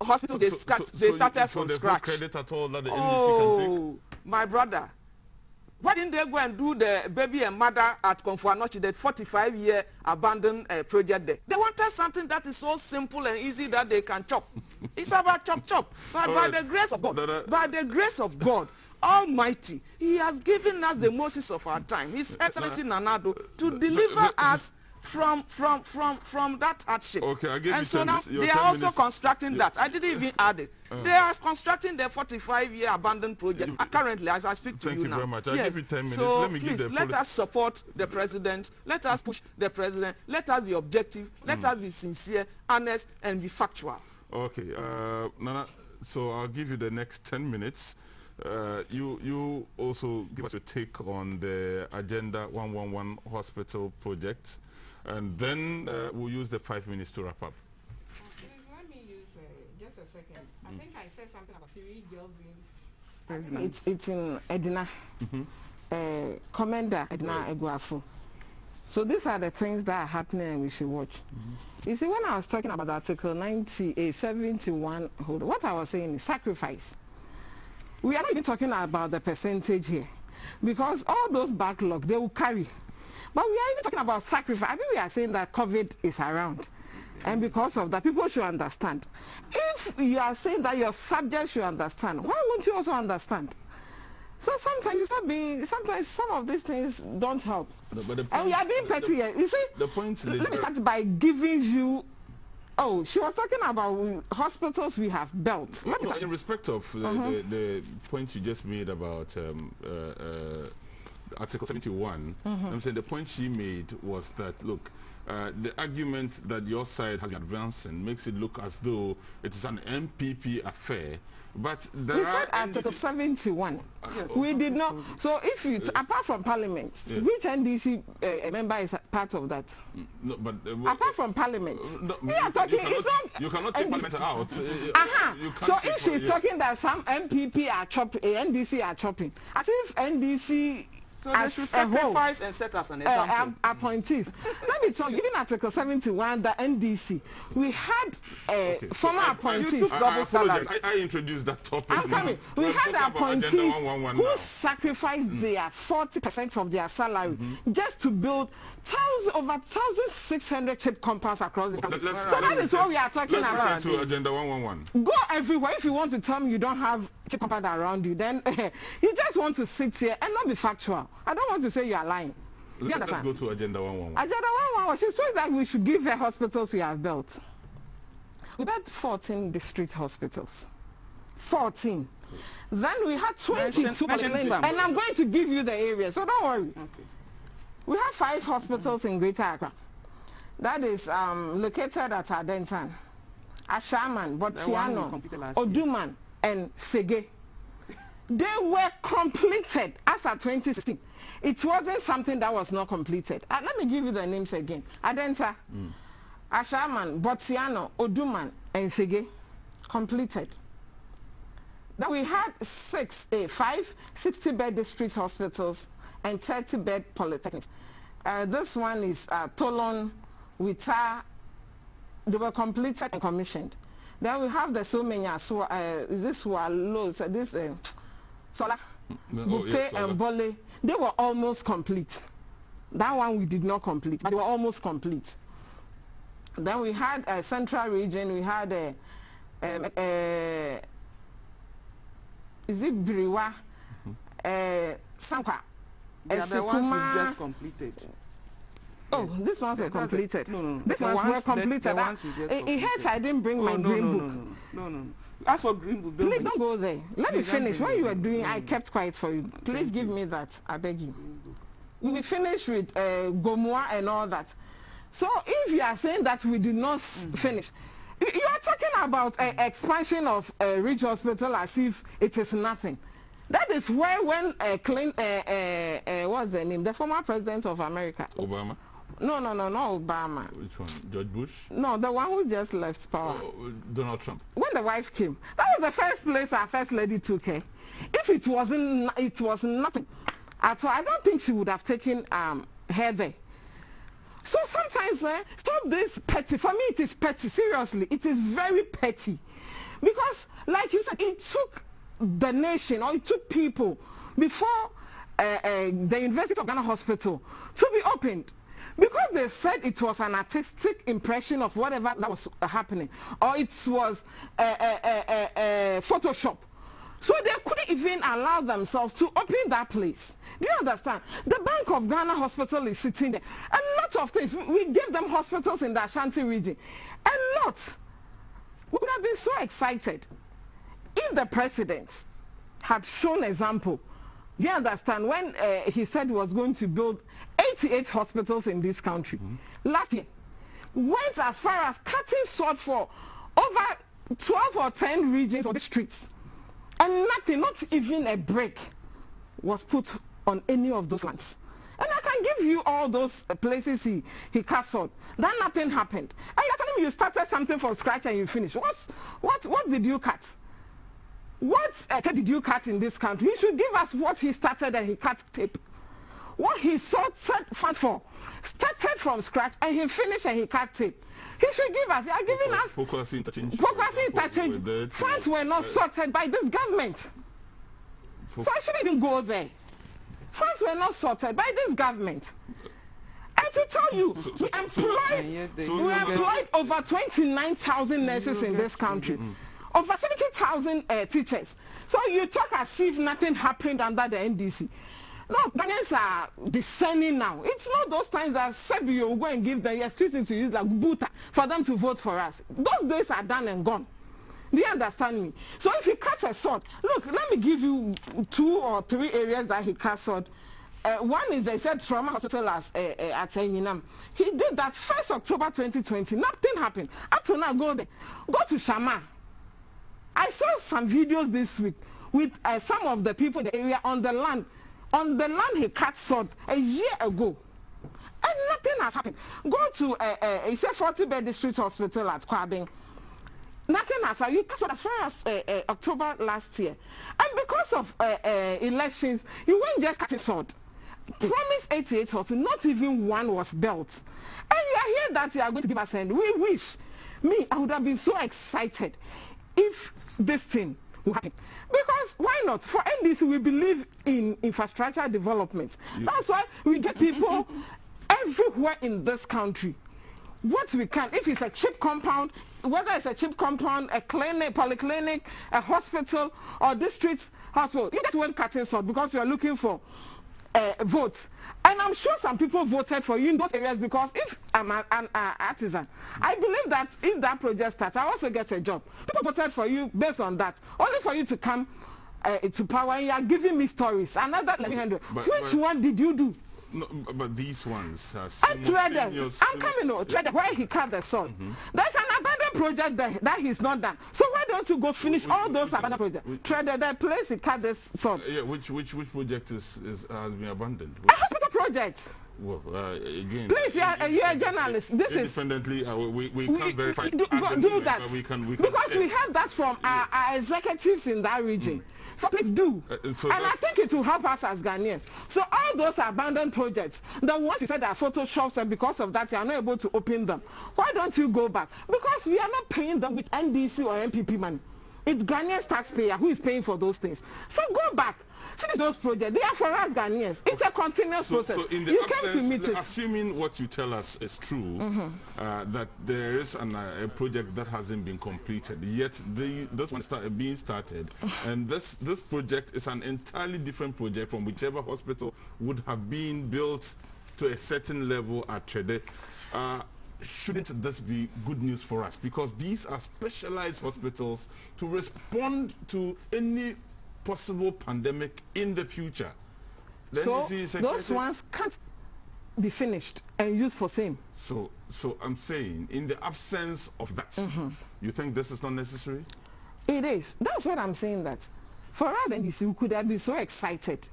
hospitals they started from scratch.
No credit at all that the NDC can take?
My brother, why didn't they go and do the baby and mother at Konfuanochi, that 45-year abandoned project there? They wanted something that is so simple and easy that they can chop. It's about chop. But by the grace of God, by the grace of God Almighty, He has given us the Moses of our time, His Excellency Nana Addo, to deliver us from that hardship.
I give
and
you
so now they are also constructing that. I didn't even add it. They are constructing the 45-year abandoned project currently as I speak to you now.
Thank you very much. I'll give you 10 minutes.
So
let me
please,
give
let us support the president. Let us push the president. Let us be objective. Let us be sincere, honest, and be factual.
Okay. Nana, so I'll give you the next 10 minutes. You also give us your take on the Agenda 111 hospital project. And then we'll use the 5 minutes to wrap up.
Let me use just a second. I think I said something about 3 girls being... It's in Edina. Commander Edina Eguafu. So these are the things that are happening and we should watch. You see, when I was talking about Article 71, what I was saying is sacrifice. We are not even talking about the percentage here. Because all those backlog, they will carry. But we are even talking about sacrifice. I think we are saying that COVID is around. And because of that, people should understand. If you are saying that your subject should understand, why won't you also understand? So sometimes you start being, sometimes some of these things don't help. And we are being petty here. You see, let me start by giving you, she was talking about hospitals we have built.
In respect of the point you just made about Article 71, I'm saying the point she made was that, look, the argument that your side has been advancing makes it look as though it is an MPP affair. But there
we said Article 71. We did not. So if you, apart from Parliament, which NDC member is part of that?
No, but
apart from Parliament, we are talking.
You cannot take Parliament out.
So if she's talking that some MPP are chopping, NDC are chopping, as if NDC.
So they should sacrifice and set us an example.
Appointees. Let me tell you, even Article 71, the NDC, we had former appointees.
You took double salary.
I introduced that topic.
I'm coming. We had appointees who sacrificed their 40% of their salary just to build over 1,600 chip compounds across the country. So that is what we are talking about.
Let's return to Agenda 111.
Go everywhere. If you want to tell me you don't have chip compound around you, then you just want to sit here and not be factual. I don't want to say you are lying.
Let's go to Agenda 111.
Agenda 111, she said that we should give the hospitals we have built. We had 14 district hospitals. 14. Then we had 22 and I'm going to give you the area, so don't worry. We have 5 hospitals in Greater Accra. That is located at Adentan, Ashaman, Botiano, Oduman, and Sege. They were completed as of 2016. It wasn't something that was not completed. Let me give you the names again. Adenta, Ashaman, Botsiano, Oduman, and Sege. Completed. Then we had 5 60-bed district hospitals and 30-bed polytechnics. This one is Tolon, Wita. They were completed and commissioned. Then we have the so many is this Wallows, this Sola, Bouquet and Bole. They were almost complete. That one we did not complete, but they were almost complete. Then we had a central region. We had is it Briwa, Sankwa,
The other ones we just completed.
Oh, these ones were completed.
No.
These ones were completed. It hurts I didn't bring my green book.
No. As for green book,
please don't go there. Let me finish. What you were doing, I kept quiet for you. Please give me that. I beg you. We finished with Gomoa and all that. So if you are saying that we did not finish, you are talking about expansion of Ridge Hospital as if it is nothing. That is where when what's the name? The former president of America.
Obama?
No, not Obama.
Which one? George Bush?
No, the one who just left power.
Donald Trump.
When the wife came, that was the first place our first lady took her. If it was nothing at all, I don't think she would have taken her there. So sometimes, stop this petty. For me, it is petty. Seriously, it is very petty. Because, like you said, it took the nation, or it took people before the University of Ghana Hospital to be opened. Because they said it was an artistic impression of whatever that was happening, or it was Photoshop. So they couldn't even allow themselves to open that place. Do you understand? The Bank of Ghana Hospital is sitting there. A lot of things. We gave them hospitals in the Ashanti region. A lot. We would have been so excited if the president had shown example. Do you understand? When he said he was going to build 88 hospitals in this country. Last year, went as far as cutting short for over 12 or 10 regions or districts. And nothing, not even a break, was put on any of those lands. And I can give you all those places he castled. Then nothing happened. And you're telling me you started something from scratch and you finished. What did you cut? What did you cut in this country? He should give us what he started and he cut tape. What he fought for, started from scratch and he finished and he cut tape. He should give us. He are giving us
focus interchange.
Funds were not sorted by this government. So I shouldn't even go there. Funds were not sorted by this government. And to tell you, we employed over 29,000 nurses in this country. Over 70,000 teachers. So you talk as if nothing happened under the NDC. No, Ghanaians are discerning now. It's not those times that said you will go and give them excuses to use like Buta for them to vote for us. Those days are done and gone. Do you understand me? So if he cuts a sword, look, let me give you 2 or 3 areas that he cut sword. One is, they said, trauma hospital at Enyinam. He did that 1st October 2020. Nothing happened. Up to now, go there. Go to Shama. I saw some videos this week with some of the people in the area on the land. On the land he cut sword a year ago. And nothing has happened. Go to, it's a 40-bed district hospital at Kwabing. Nothing has happened. You cut sword as far as October last year. And because of elections, you weren't just cutting sword. Promised 88 hospitals, not even one was built. And you are here that you are going to give us end. We wish. Me, I would have been so excited if this thing will happen. Because why not? For NDC, we believe in infrastructure development. That's why we get people everywhere in this country. What we can, if it's a cheap compound, whether it's a cheap compound, a clinic, polyclinic, a hospital, or district hospital, you just went cutting sword because you are looking for votes. And I'm sure some people voted for you in those areas because if I'm an artisan, I believe that if that project starts, I also get a job. People voted for you based on that, only for you to come to power and you are giving me stories. Another 1100. Which one did you do?
No, but these ones are
I'm coming on, where he cut the sword. There's an abandoned any project that he's not done. So why don't you go finish all those abandoned projects? Try the place he cut this sort.
Yeah, which project has been abandoned?
A hospital project.
Well, again,
please, you're a journalist. This
independently, we can't verify.
Do that.
But we can
because we have that from our executives in that region. So please do. And I think it will help us as Ghanaians. So all those abandoned projects, the ones you said are photoshops, and because of that you are not able to open them. Why don't you go back? Because we are not paying them with NDC or MPP money. It's Ghanaians taxpayer who is paying for those things. So go back. Finish those projects. They are for us Ghanaians. It's a continuous process.
So in the
you
absence,
came to meet us.
Assuming what you tell us is true, that there is a project that hasn't been completed, yet this one being started, and this project is an entirely different project from whichever hospital would have been built to a certain level at Trede. Shouldn't this be good news for us? Because these are specialized hospitals to respond to any possible pandemic in the future.
So those ones can't be finished and used for same.
So I'm saying, in the absence of that, you think this is not necessary?
It is. That's what I'm saying. That for us, NDC, we could have been so excited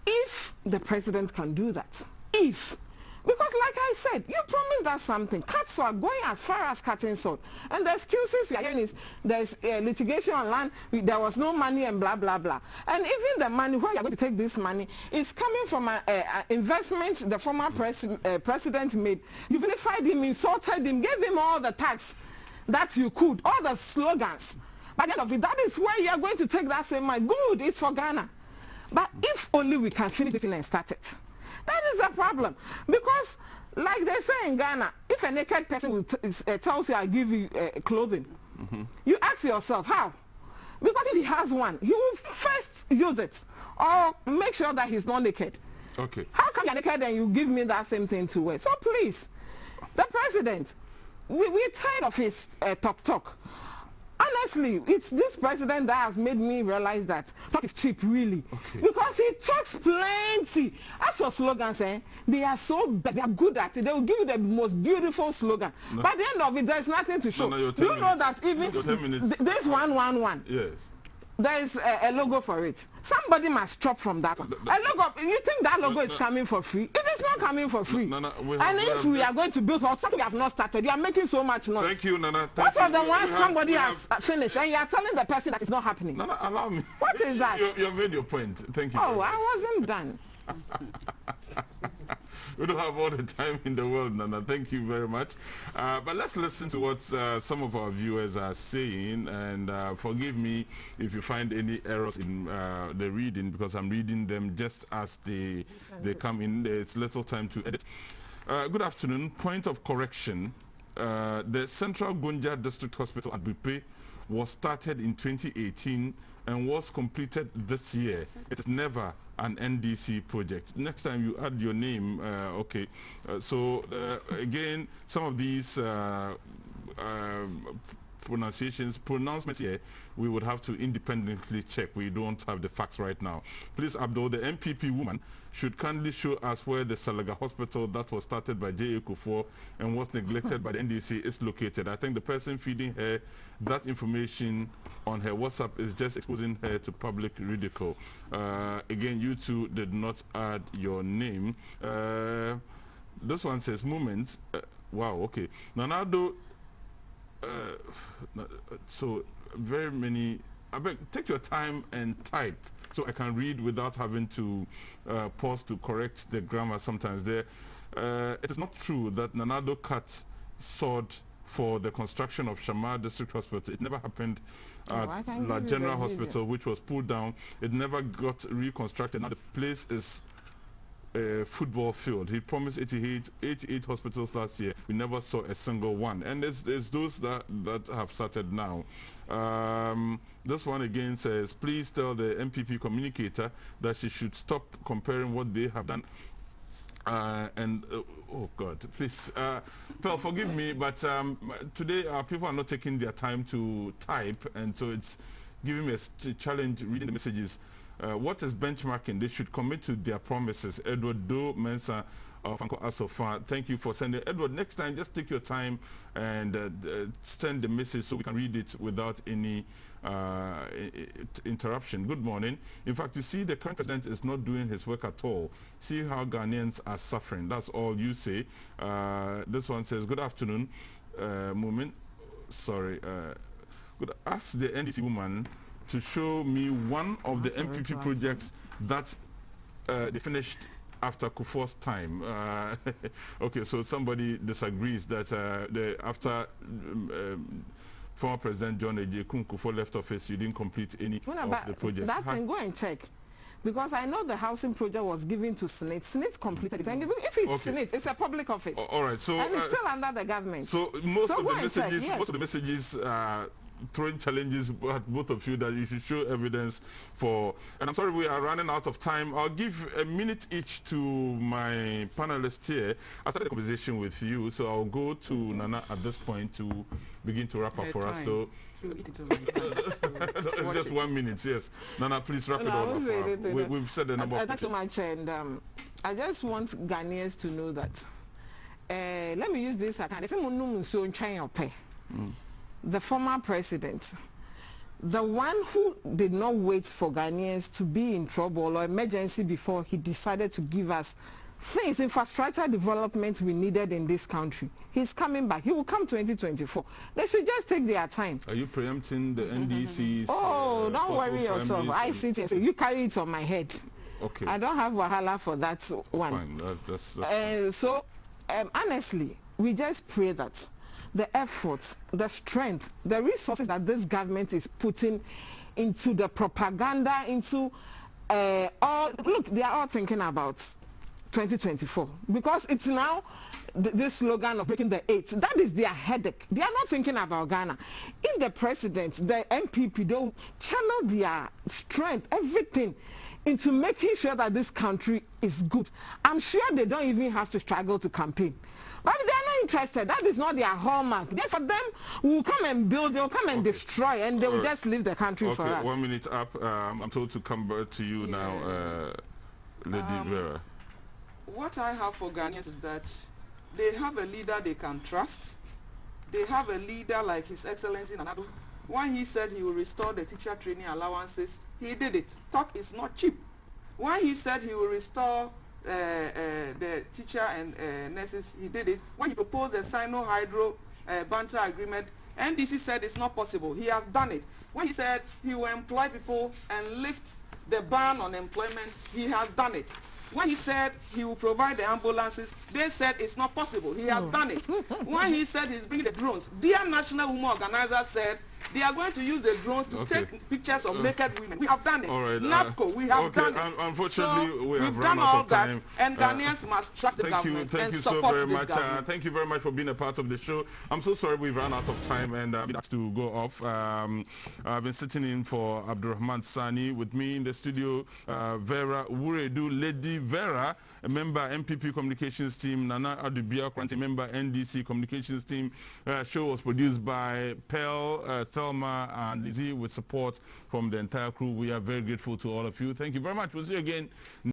if the president can do that. Because like I said, you promised us something. Cut salt, going as far as cutting salt. And the excuses we are hearing is there's litigation on land, there was no money and blah, blah, blah. And even the money, where you're going to take this money, is coming from an investment the former president made. You vilified him, insulted him, gave him all the tax that you could, all the slogans. By the end of it, that is where you are going to take that same money. Good, it's for Ghana. But if only we can finish it and start it. That is a problem, because like they say in Ghana, if a naked person will tells you, I'll give you clothing, you ask yourself how? Because if he has one, he will first use it or make sure that he's not naked.
Okay.
How come you're naked and you give me that same thing to wear? So please, the president, we're tired of his talk. Honestly, it's this president that has made me realize that talk is cheap, really. Okay. Because he talks plenty. As for slogans, they are so best. They are good at it. They will give you the most beautiful slogan. No. By the end of it, there's nothing to show. Do you know that even this 111?
Yes.
There is a logo for it. Somebody must chop from that one. A logo. You think that logo is coming for free? It is not coming for free. And if we are going to build for something we have not started, you are making so much noise.
Thank you, Nana.
What are the ones somebody has finished and you are telling the person that it's not happening?
Nana, allow me.
What is that?
You have made your point. Thank you.
Oh, I wasn't done.
We don't have all the time in the world, Nana. Thank you very much. But let's listen to what some of our viewers are saying. And forgive me if you find any errors in the reading, because I'm reading them just as they come in. There's little time to edit. Good afternoon. Point of correction. The Central Gonja District Hospital at Bupe was started in 2018 and was completed this year. It is never an NDC project. Next time you add your name, okay. Again, some of these pronouncements here, we would have to independently check. We don't have the facts right now. Please, Abdul, the MPP woman should kindly show us where the Salaga hospital that was started by J.A. Kufuor and was neglected by the NDC is located. I think the person feeding her that information on her WhatsApp is just exposing her to public ridicule. Again, you two did not add your name. This one says moments. Wow, okay. Nanado, so very many. I beg, take your time and type so I can read without having to pause to correct the grammar sometimes there. It is not true that Nanado cut sword for the construction of Shamar District Hospital. It never happened at La General Hospital, which was pulled down. It never got reconstructed. Now the place is a football field. He promised 88 hospitals last year. We never saw a single one. And it's those that have started now. This one again says, please tell the MPP communicator that she should stop comparing what they have done. Oh God, please, Pearl, forgive me, but today people are not taking their time to type, and so it's giving me a challenge reading the messages. What is benchmarking? They should commit to their promises. Edward Doe Mensah of Uncle Asofa. Thank you for sending. Edward, next time, just take your time and send the message so we can read it without any interruption. Good morning. In fact, you see, the current president is not doing his work at all. See how Ghanaians are suffering. That's all you say. This one says, good afternoon. Moment. Sorry. Could ask the NDC woman to show me one of the MPP projects that they finished after Kufuor's time. Okay, so somebody disagrees that after former President John Ejekun Kufuor left office, you didn't complete any of the projects.
That can go and check. Because I know the housing project was given to Senate. Senate completed it. And if it's Senate, it's a public office.
All right. So
and it's still under the government.
So most of the messages throwing challenges at both of you that you should show evidence for. And I'm sorry, we are running out of time. I'll give a minute each to my panelists here. I started a conversation with you, so I'll go to Nana at this point to begin to wrap up for us. So it's just 1 minute, yes. Nana, please wrap it all up. We've said the number of
thanks so much, and I just want Ghanaians to know that. Let me use this. The former president, the one who did not wait for Ghanaians to be in trouble or emergency before he decided to give us things, infrastructure development we needed in this country. He's coming back. He will come 2024. They should just take their time.
Are you preempting the NDC's?
Oh, don't worry yourself. I sit and say, you carry it on my head.
Okay.
I don't have wahala for that one.
Fine. That's
so, honestly, we just pray that the efforts, the strength, the resources that this government is putting into the propaganda, into look, they are all thinking about 2024 because it's now this slogan of breaking the eight. That is their headache. They are not thinking about Ghana. If the president, the MPP don't channel their strength, everything into making sure that this country is good, I'm sure they don't even have to struggle to campaign. But they are not interested. That is not their hallmark. For them, we will come and build, they will come and destroy, and they will just leave the country for us.
1 minute up. I'm told to come back to you now, Lady Vera.
What I have for Ghanaians is that they have a leader they can trust. They have a leader like His Excellency Nanado. When he said he will restore the teacher training allowances, he did it. Talk is not cheap. When he said he will restore the teacher and nurses, he did it. When he proposed a Sino-Hydro banter agreement, NDC said it's not possible. He has done it. When he said he will employ people and lift the ban on employment, he has done it. When he said he will provide the ambulances, they said it's not possible. He has done it. When he said he's bringing the drones, dear National Women Organizer said they are going to use the drones to take pictures of naked women. We have done it.
All right,
NAPCO, we have done it.
Unfortunately,
so
we have
we've
run
done
out
all
of time.
That, and Ghanaians must trust the government and support this government.
Thank you very much for being a part of the show. I'm so sorry we've run out of time and we have to go off. I've been sitting in for Abdurrahman Sani. With me in the studio, Vera Wuredu, Lady Vera, a member MPP Communications Team, Nana Adubia, member NDC Communications Team. Show was produced by Pearl, Thelma, and Lizzie with support from the entire crew. We are very grateful to all of you. Thank you very much. We'll see you again.